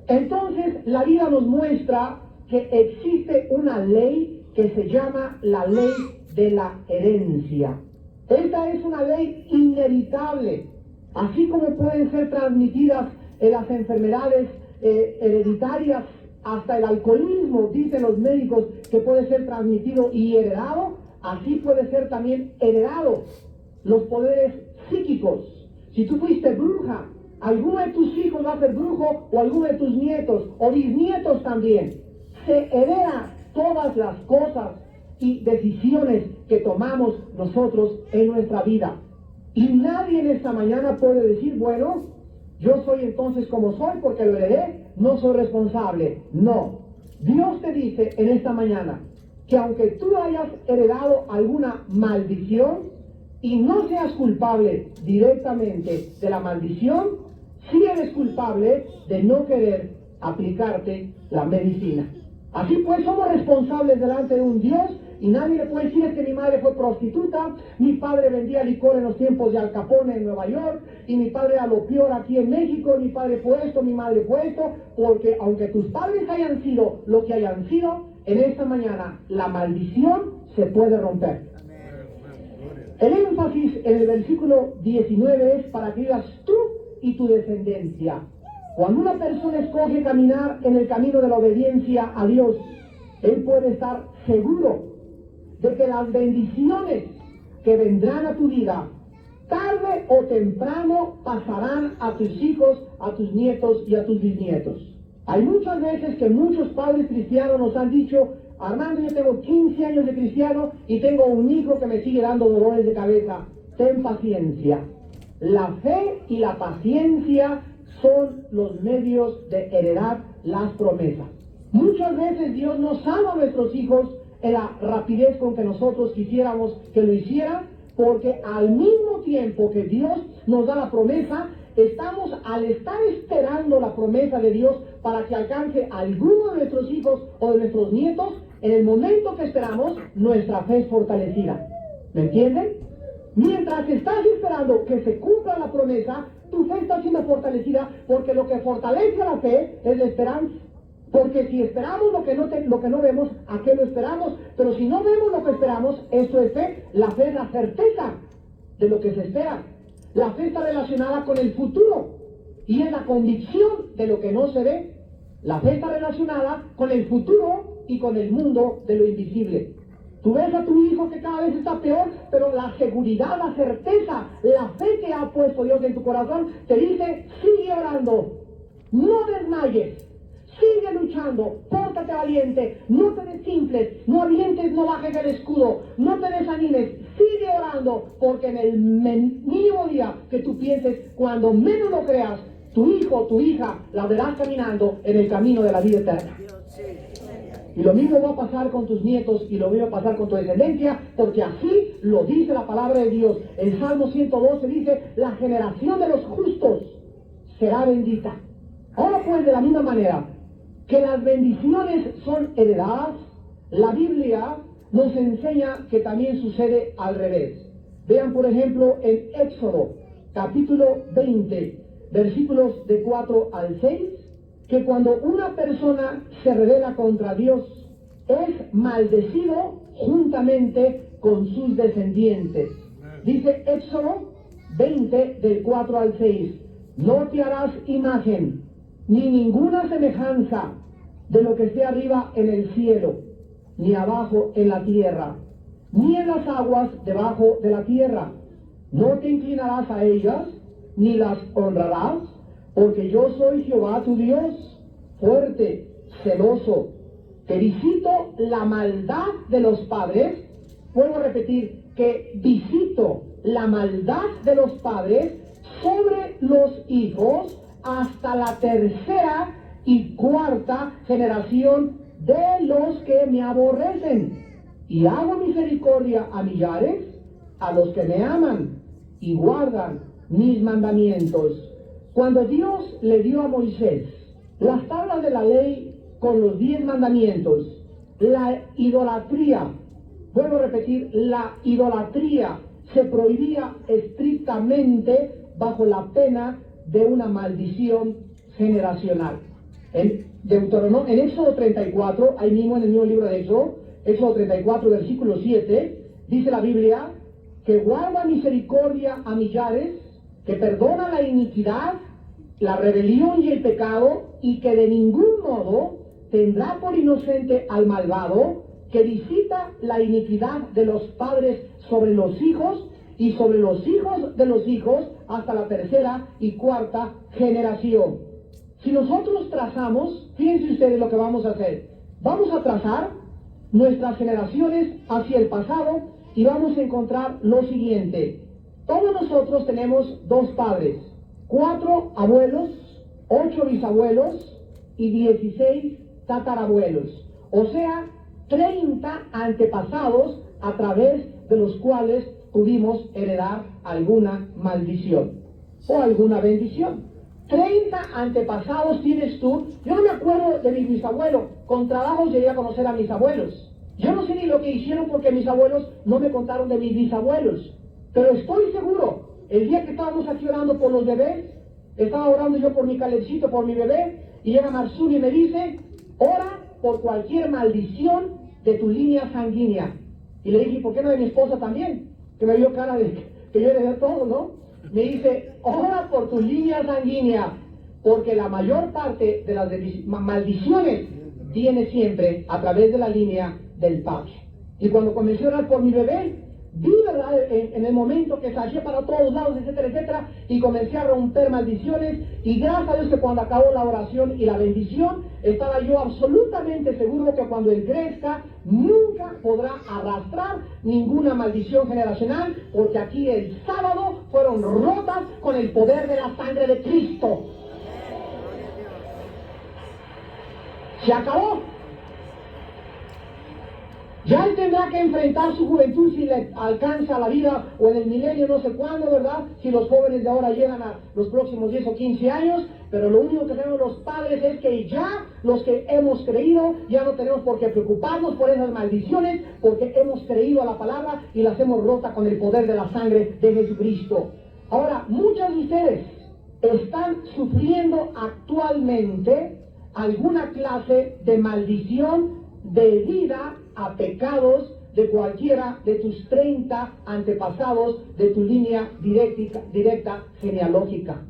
Entonces la vida nos muestra que existe una ley que se llama la ley de la herencia. Esta es una ley inevitable, así como pueden ser transmitidas las enfermedades hereditarias, hasta el alcoholismo, dicen los médicos, que puede ser transmitido y heredado, así puede ser también heredado los poderes psíquicos. Si tú fuiste bruja, alguno de tus hijos va a ser brujo, o alguno de tus nietos o bisnietos también. Se hereda todas las cosas y decisiones que tomamos nosotros en nuestra vida. Y nadie en esta mañana puede decir, bueno, yo soy entonces como soy porque lo heredé, no soy responsable. No. Dios te dice en esta mañana que aunque tú hayas heredado alguna maldición y no seas culpable directamente de la maldición, sí eres culpable de no querer aplicarte la medicina. Así pues, somos responsables delante de un Dios, y nadie le puede decir: es que mi madre fue prostituta, mi padre vendía licor en los tiempos de Al Capone en Nueva York, y mi padre era lo peor aquí en México, mi padre fue esto, mi madre fue esto, porque aunque tus padres hayan sido lo que hayan sido, en esta mañana la maldición se puede romper. El énfasis en el versículo 19 es para que vivas tú y tu descendencia. Cuando una persona escoge caminar en el camino de la obediencia a Dios, él puede estar seguro de que las bendiciones que vendrán a tu vida, tarde o temprano pasarán a tus hijos, a tus nietos y a tus bisnietos. Hay muchas veces que muchos padres cristianos nos han dicho: Armando, yo tengo 15 años de cristiano y tengo un hijo que me sigue dando dolores de cabeza. Ten paciencia. La fe y la paciencia son los medios de heredar las promesas. Muchas veces Dios no salva a nuestros hijos en la rapidez con que nosotros quisiéramos que lo hicieran, porque al mismo tiempo que Dios nos da la promesa, estamos, al estar esperando la promesa de Dios para que alcance a alguno de nuestros hijos o de nuestros nietos, en el momento que esperamos, nuestra fe es fortalecida. ¿Me entienden? Mientras estás esperando que se cumpla la promesa, tu fe está siendo fortalecida, porque lo que fortalece a la fe es la esperanza. Porque si esperamos lo que no vemos, ¿a qué lo esperamos? Pero si no vemos lo que esperamos, eso es fe. La fe es la certeza de lo que se espera. La fe está relacionada con el futuro y es la convicción de lo que no se ve. La fe está relacionada con el futuro y con el mundo de lo invisible. Tú ves a tu hijo que cada vez está peor, pero la seguridad, la certeza, la fe que ha puesto Dios en tu corazón te dice: sigue orando, no desmayes, sigue luchando, pórtate valiente, no te desinfles, no avientes, no bajes el escudo, no te desanimes, sigue orando, porque en el mínimo día que tú pienses, cuando menos lo creas, tu hijo o tu hija la verás caminando en el camino de la vida eterna. Y lo mismo va a pasar con tus nietos y lo mismo va a pasar con tu descendencia, porque así lo dice la palabra de Dios. El Salmo 112 dice: la generación de los justos será bendita. Ahora pues, de la misma manera que las bendiciones son heredadas, la Biblia nos enseña que también sucede al revés. Vean, por ejemplo, en Éxodo, capítulo 20, versículos de 4 al 6, que cuando una persona se rebela contra Dios, es maldecido juntamente con sus descendientes. Dice Éxodo 20, del 4 al 6, no te harás imagen, ni ninguna semejanza de lo que esté arriba en el cielo, ni abajo en la tierra, ni en las aguas debajo de la tierra. No te inclinarás a ellas, ni las honrarás, porque yo soy Jehová tu Dios, fuerte, celoso, que visito la maldad de los padres. Vuelvo a repetir, que visito la maldad de los padres sobre los hijos hasta la tercera y cuarta generación de los que me aborrecen. Y hago misericordia a millares, a los que me aman y guardan mis mandamientos. Cuando Dios le dio a Moisés las tablas de la ley con los 10 mandamientos, la idolatría, vuelvo a repetir, la idolatría se prohibía estrictamente bajo la pena de una maldición generacional. En Éxodo 34, ahí mismo en el mismo libro de Éxodo 34, versículo 7, dice la Biblia que guarda misericordia a millares, que perdona la iniquidad, la rebelión y el pecado, y que de ningún modo tendrá por inocente al malvado, que visita la iniquidad de los padres sobre los hijos y sobre los hijos de los hijos hasta la tercera y cuarta generación. Si nosotros trazamos, fíjense ustedes lo que vamos a hacer. Vamos a trazar nuestras generaciones hacia el pasado y vamos a encontrar lo siguiente. Todos nosotros tenemos 2 padres, 4 abuelos, 8 bisabuelos y 16 tatarabuelos. O sea, 30 antepasados a través de los cuales pudimos heredar alguna maldición o alguna bendición. 30 antepasados tienes tú. Yo no me acuerdo de mis bisabuelos. Con trabajo llegué a conocer a mis abuelos. Yo no sé ni lo que hicieron porque mis abuelos no me contaron de mis bisabuelos. Pero estoy seguro, el día que estábamos aquí orando por los bebés, estaba orando yo por mi Calebcito, por mi bebé, y llega Marsuni y me dice: ora por cualquier maldición de tu línea sanguínea. Y le dije: ¿por qué no de mi esposa también? Que me vio cara de que yo heredé todo, ¿no? Me dice: ora por tu línea sanguínea, porque la mayor parte de las maldiciones viene siempre a través de la línea del padre. Y cuando comencé a orar por mi bebé, vi, ¿verdad?, en el momento que salí para todos lados, etcétera, etcétera, y comencé a romper maldiciones, y gracias a Dios que cuando acabó la oración y la bendición, estaba yo absolutamente seguro que cuando él crezca, nunca podrá arrastrar ninguna maldición generacional, porque aquí el sábado fueron rotas con el poder de la sangre de Cristo. Se acabó. Ya él tendrá que enfrentar su juventud si le alcanza la vida o en el milenio no sé cuándo, ¿verdad? Si los jóvenes de ahora llegan a los próximos 10 o 15 años, pero lo único que tenemos los padres es que ya los que hemos creído, ya no tenemos por qué preocuparnos por esas maldiciones, porque hemos creído a la palabra y las hemos rota con el poder de la sangre de Jesucristo. Ahora, muchos de ustedes están sufriendo actualmente alguna clase de maldición debida a pecados de cualquiera de tus 30 antepasados de tu línea directa genealógica.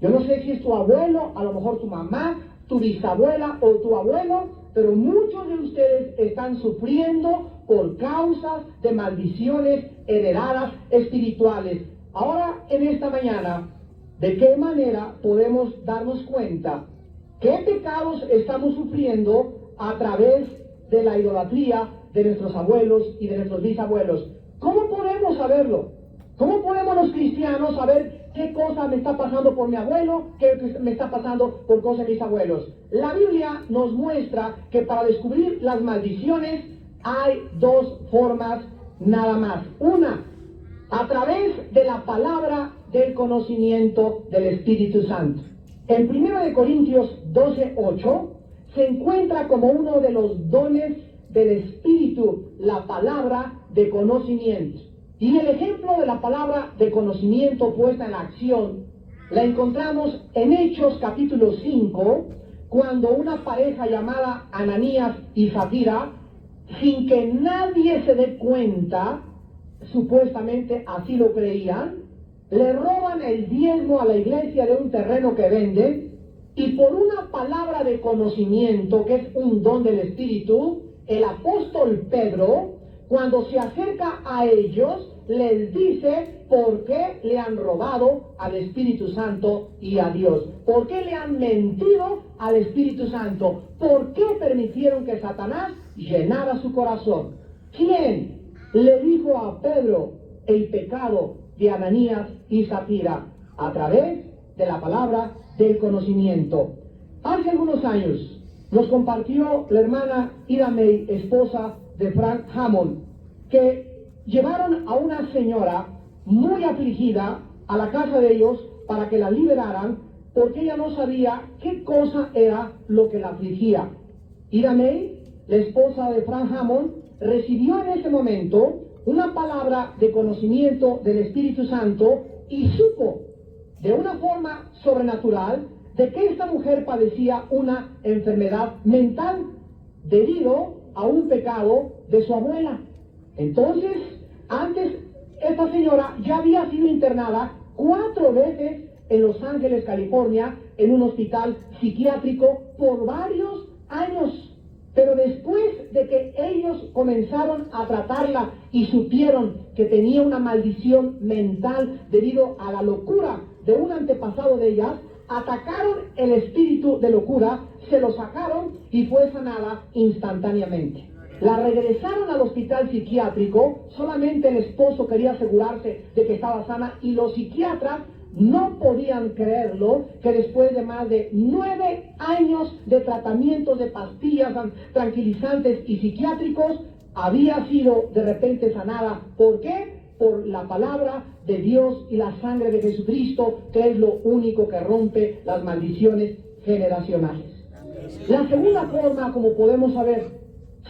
Yo no sé si es tu abuelo, a lo mejor tu mamá, tu bisabuela o tu abuelo, pero muchos de ustedes están sufriendo por causas de maldiciones heredadas espirituales. Ahora, en esta mañana, ¿de qué manera podemos darnos cuenta qué pecados estamos sufriendo a través de la idolatría de nuestros abuelos y de nuestros bisabuelos? ¿Cómo podemos saberlo? ¿Cómo podemos los cristianos saber qué cosa me está pasando por mi abuelo, qué me está pasando por cosas de mis abuelos? La Biblia nos muestra que para descubrir las maldiciones hay dos formas nada más. Una, a través de la palabra del conocimiento del Espíritu Santo. En 1 Corintios 12:8 se encuentra como uno de los dones del Espíritu la palabra de conocimiento. Y el ejemplo de la palabra de conocimiento puesta en acción la encontramos en Hechos capítulo 5, cuando una pareja llamada Ananías y Zafira, sin que nadie se dé cuenta, supuestamente así lo creían, le roban el diezmo a la iglesia de un terreno que venden, y por una palabra de conocimiento, que es un don del Espíritu, el apóstol Pedro, cuando se acerca a ellos, les dice por qué le han robado al Espíritu Santo y a Dios. ¿Por qué le han mentido al Espíritu Santo? ¿Por qué permitieron que Satanás llenara su corazón? ¿Quién le dijo a Pedro el pecado de Ananías y Zafira? A través de la palabra del conocimiento. Hace algunos años nos compartió la hermana Ida May, esposa de Frank Hammond, que llevaron a una señora muy afligida a la casa de ellos para que la liberaran, porque ella no sabía qué cosa era lo que la afligía. Ida May, la esposa de Frank Hammond, recibió en ese momento una palabra de conocimiento del Espíritu Santo y supo de una forma sobrenatural de que esta mujer padecía una enfermedad mental debido a un pecado de su abuela. Entonces, antes esta señora ya había sido internada 4 veces en Los Ángeles, California, en un hospital psiquiátrico por varios años. Pero después de que ellos comenzaron a tratarla y supieron que tenía una maldición mental debido a la locura de un antepasado de ellas, atacaron el espíritu de locura, se lo sacaron y fue sanada instantáneamente. La regresaron al hospital psiquiátrico, solamente el esposo quería asegurarse de que estaba sana y los psiquiatras no podían creerlo, que después de más de 9 años de tratamiento de pastillas tranquilizantes y psiquiátricos, había sido de repente sanada. ¿Por qué? Por la palabra de Dios y la sangre de Jesucristo, que es lo único que rompe las maldiciones generacionales. La segunda forma, como podemos saber,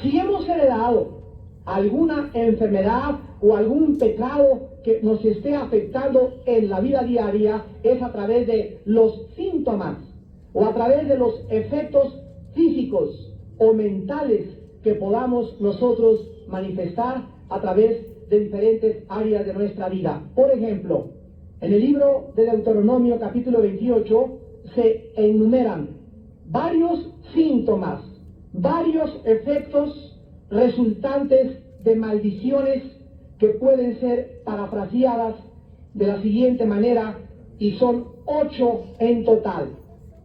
si hemos heredado alguna enfermedad o algún pecado que nos esté afectando en la vida diaria, es a través de los síntomas o a través de los efectos físicos o mentales que podamos nosotros manifestar a través de diferentes áreas de nuestra vida. Por ejemplo, en el libro de Deuteronomio capítulo 28 se enumeran varios síntomas, varios efectos resultantes de maldiciones que pueden ser parafraseadas de la siguiente manera, y son 8 en total.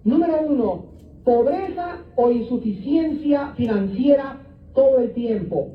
Número 1, pobreza o insuficiencia financiera todo el tiempo.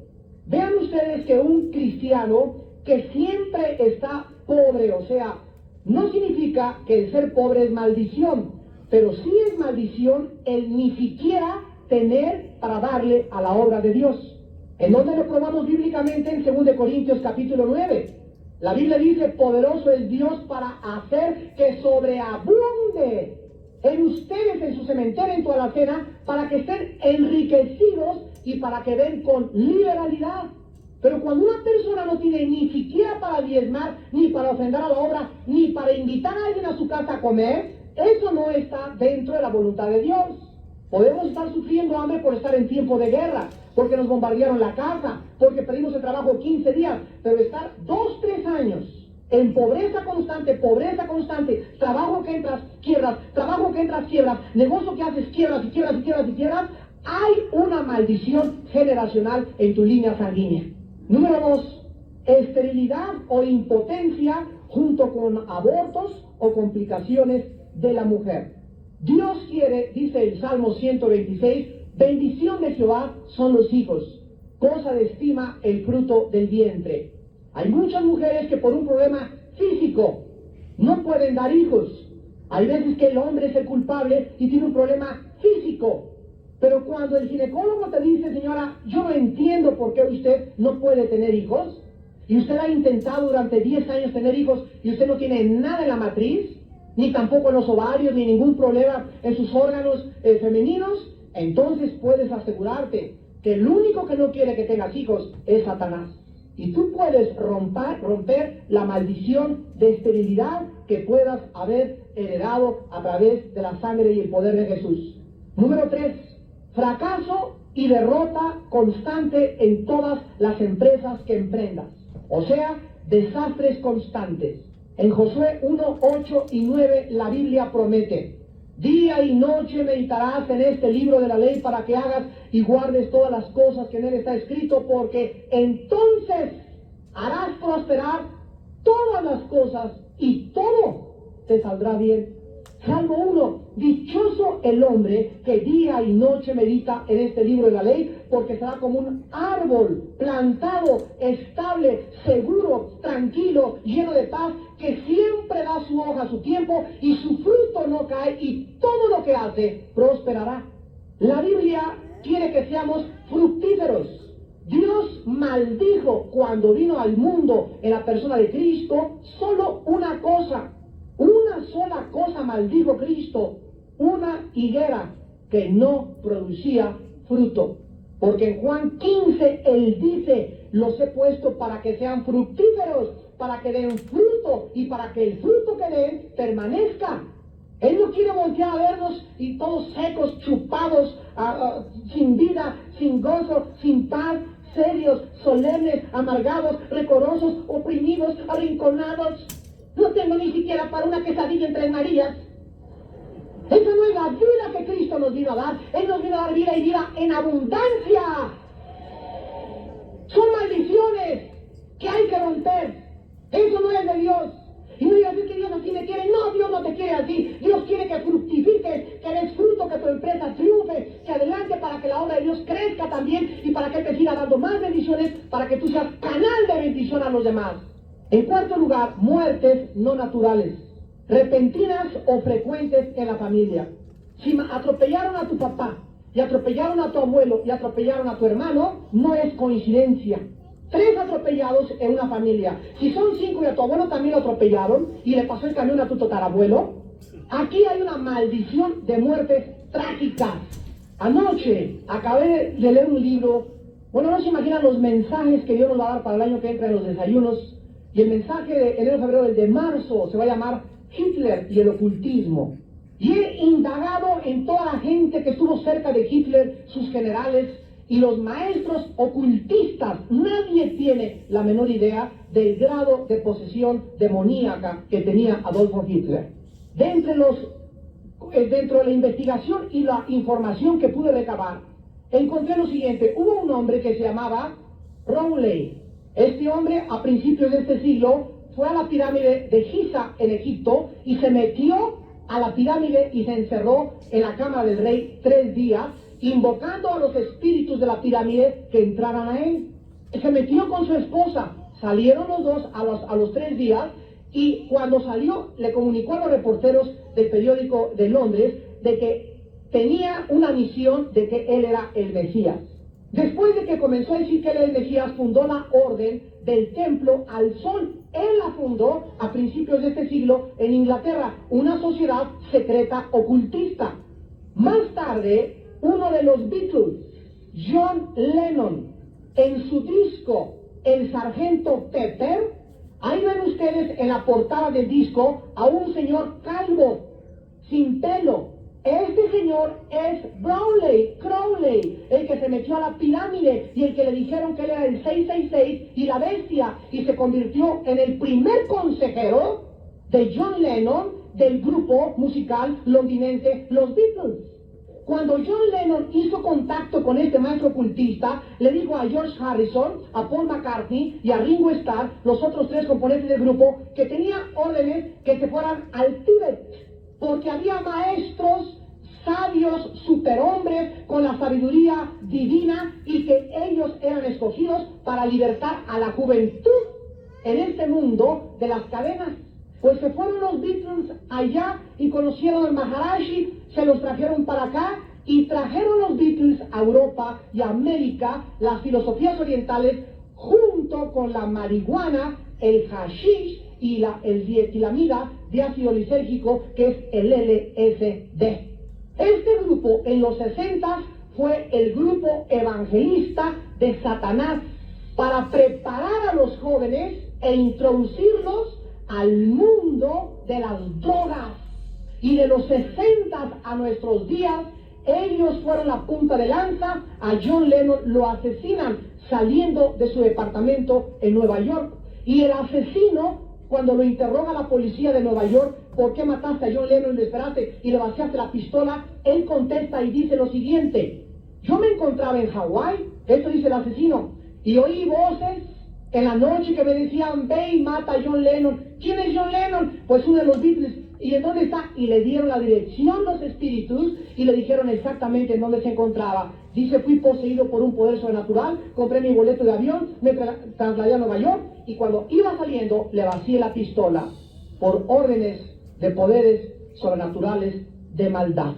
Vean ustedes que un cristiano que siempre está pobre, o sea, no significa que el ser pobre es maldición, pero sí es maldición el ni siquiera tener para darle a la obra de Dios. ¿En dónde lo probamos bíblicamente? En 2 Corintios capítulo 9. La Biblia dice, poderoso es Dios para hacer que sobreabunde en ustedes, en su cementerio, en tu alacena, para que estén enriquecidos y para que den con liberalidad. Pero cuando una persona no tiene ni siquiera para diezmar, ni para ofrendar a la obra, ni para invitar a alguien a su casa a comer, eso no está dentro de la voluntad de Dios. Podemos estar sufriendo hambre por estar en tiempo de guerra, porque nos bombardearon la casa, porque perdimos el trabajo 15 días, pero estar 2, 3 años en pobreza constante, trabajo que entras, quiebras, trabajo que entras, quiebras, negocio que haces, quiebras y quiebras y quiebras y quiebras, hay una maldición generacional en tu línea sanguínea. Número 2, esterilidad o impotencia junto con abortos o complicaciones de la mujer. Dios quiere, dice el Salmo 126, bendición de Jehová son los hijos, cosa de estima el fruto del vientre. Hay muchas mujeres que por un problema físico no pueden dar hijos. Hay veces que el hombre es el culpable y tiene un problema físico. Pero cuando el ginecólogo te dice, señora, yo no entiendo por qué usted no puede tener hijos, y usted ha intentado durante 10 años tener hijos y usted no tiene nada en la matriz, ni tampoco en los ovarios, ni ningún problema en sus órganos femeninos, entonces puedes asegurarte que el único que no quiere que tengas hijos es Satanás. Y tú puedes romper la maldición de esterilidad que puedas haber heredado a través de la sangre y el poder de Jesús. Número 3, fracaso y derrota constante en todas las empresas que emprendas. O sea, desastres constantes. En Josué 1, 8 y 9 la Biblia promete: día y noche meditarás en este libro de la ley para que hagas y guardes todas las cosas que en él está escrito, porque entonces harás prosperar todas las cosas y todo te saldrá bien. Salmo 1, dichoso el hombre que día y noche medita en este libro de la ley, porque será como un árbol plantado, estable, seguro, tranquilo, lleno de paz, que siempre da su hoja a su tiempo y su fruto no cae y todo lo que hace prosperará. La Biblia quiere que seamos fructíferos. Dios maldijo cuando vino al mundo en la persona de Cristo solo una sola cosa maldijo Cristo: una higuera que no producía fruto. Porque en Juan 15 Él dice: los he puesto para que sean fructíferos, para que den fruto y para que el fruto que den permanezca. Él no quiere voltear a vernos y todos secos, chupados, sin vida, sin gozo, sin paz, serios, solemnes, amargados, recorosos, oprimidos, arrinconados. No tengo ni siquiera para una quesadilla en 3 Marías. Esa no es la vida que Cristo nos vino a dar. Él nos vino a dar vida y vida en abundancia. Son maldiciones que hay que romper. Eso no es de Dios. Y no digas que Dios así me quiere. No, Dios no te quiere así. Dios quiere que fructifiques, que des fruto, que tu empresa triunfe, que adelante para que la obra de Dios crezca también y para que Él te siga dando más bendiciones, para que tú seas canal de bendición a los demás. En cuarto lugar, muertes no naturales, repentinas o frecuentes en la familia. Si atropellaron a tu papá, y atropellaron a tu abuelo, y atropellaron a tu hermano, no es coincidencia. 3 atropellados en una familia. Si son 5 y a tu abuelo también lo atropellaron, y le pasó el camión a tu tatarabuelo, aquí hay una maldición de muertes trágicas. Anoche acabé de leer un libro. Bueno, no se imaginan los mensajes que Dios nos va a dar para el año que entra en los desayunos. Y el mensaje de enero, febrero, el de marzo, se va a llamar Hitler y el ocultismo. Y he indagado en toda la gente que estuvo cerca de Hitler, sus generales y los maestros ocultistas. Nadie tiene la menor idea del grado de posesión demoníaca que tenía Adolfo Hitler. Dentro de la investigación y la información que pude recabar, encontré lo siguiente. Hubo un hombre que se llamaba Rowley. Este hombre, a principios de este siglo, fue a la pirámide de Giza en Egipto y se metió a la pirámide y se encerró en la cama del rey 3 días, invocando a los espíritus de la pirámide que entraran a él. Se metió con su esposa, salieron los dos a los 3 días, y cuando salió le comunicó a los reporteros del periódico de Londres de que tenía una misión, de que él era el Mesías. Después de que comenzó a decir que él era el Mesías, fundó la orden del templo al sol. Él la fundó a principios de este siglo en Inglaterra, una sociedad secreta ocultista. Más tarde, uno de los Beatles, John Lennon, en su disco El Sargento Pepper, ahí ven ustedes en la portada del disco a un señor calvo, sin pelo. Este señor es Crowley, el que se metió a la pirámide y el que le dijeron que él era el 666 y la bestia, y se convirtió en el primer consejero de John Lennon del grupo musical londinense Los Beatles. Cuando John Lennon hizo contacto con este maestro ocultista, le dijo a George Harrison, a Paul McCartney y a Ringo Starr, los otros 3 componentes del grupo, que tenía órdenes que se fueran al Tíbet, porque había maestros sabios, superhombres, con la sabiduría divina, y que ellos eran escogidos para libertar a la juventud en este mundo de las cadenas. Pues se fueron los Beatles allá y conocieron al Maharaji, se los trajeron para acá y trajeron los Beatles a Europa y a América las filosofías orientales junto con la marihuana, el hashish y el dietilamida de ácido lisérgico, que es el LSD. Este grupo en los 60 fue el grupo evangelista de Satanás para preparar a los jóvenes e introducirlos al mundo de las drogas. Y de los 60 a nuestros días, ellos fueron la punta de lanza. A John Lennon lo asesinan saliendo de su departamento en Nueva York. Y el asesino, cuando lo interroga la policía de Nueva York, ¿por qué mataste a John Lennon y lo esperaste y le vaciaste la pistola? Él contesta y dice lo siguiente: yo me encontraba en Hawái, esto dice el asesino, y oí voces en la noche que me decían, ve y mata a John Lennon. ¿Quién es John Lennon? Pues uno de los Beatles. ¿Y en dónde está? Y le dieron la dirección los espíritus y le dijeron exactamente en dónde se encontraba. Dice, fui poseído por un poder sobrenatural, compré mi boleto de avión, me trasladé a Nueva York, y cuando iba saliendo le vacié la pistola por órdenes de poderes sobrenaturales de maldad.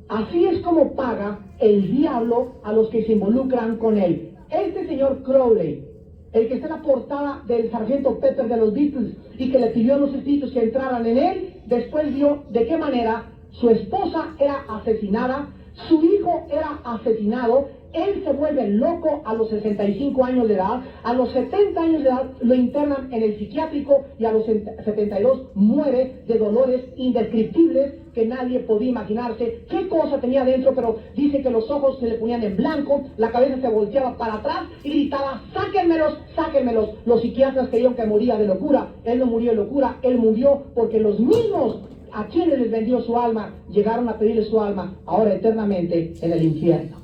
Así es como paga el diablo a los que se involucran con él. Este señor Crowley, el que está en la portada del Sargento Pepper de los Beatles y que le pidió a los espíritus que entraran en él, después vio de qué manera su esposa era asesinada, su hijo era asesinado, él se vuelve loco a los 65 años de edad, a los 70 años de edad lo internan en el psiquiátrico y a los 72 muere de dolores indescriptibles que nadie podía imaginarse qué cosa tenía dentro, pero dice que los ojos se le ponían en blanco, la cabeza se volteaba para atrás y gritaba, sáquenmelos, sáquenmelos. Los psiquiatras creían que moría de locura. Él no murió de locura, él murió porque los mismos a quienes les vendió su alma llegaron a pedirle su alma ahora eternamente en el infierno.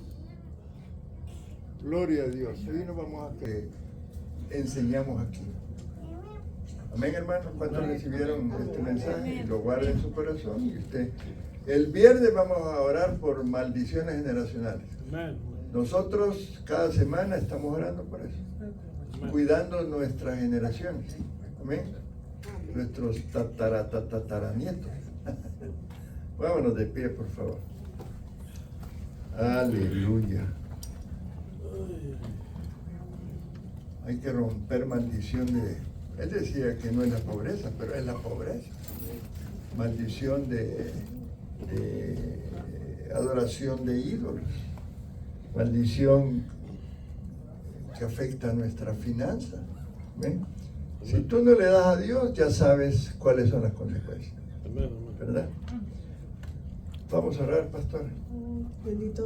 Gloria a Dios. Hoy nos vamos a que enseñamos aquí. Amén, hermanos. ¿Cuántos recibieron este mensaje? Y lo guarden en su corazón. Y usted, el viernes vamos a orar por maldiciones generacionales. Nosotros cada semana estamos orando por eso, cuidando nuestras generaciones. Amén. Nuestros tataranietos. Vámonos de pie, por favor. Aleluya. Hay que romper maldición de... Él decía que no es la pobreza, pero es la pobreza. Maldición de adoración de ídolos. Maldición que afecta a nuestra finanza. ¿Ven? Si tú no le das a Dios, ya sabes cuáles son las consecuencias. ¿Verdad? Vamos a orar, pastor. Bendito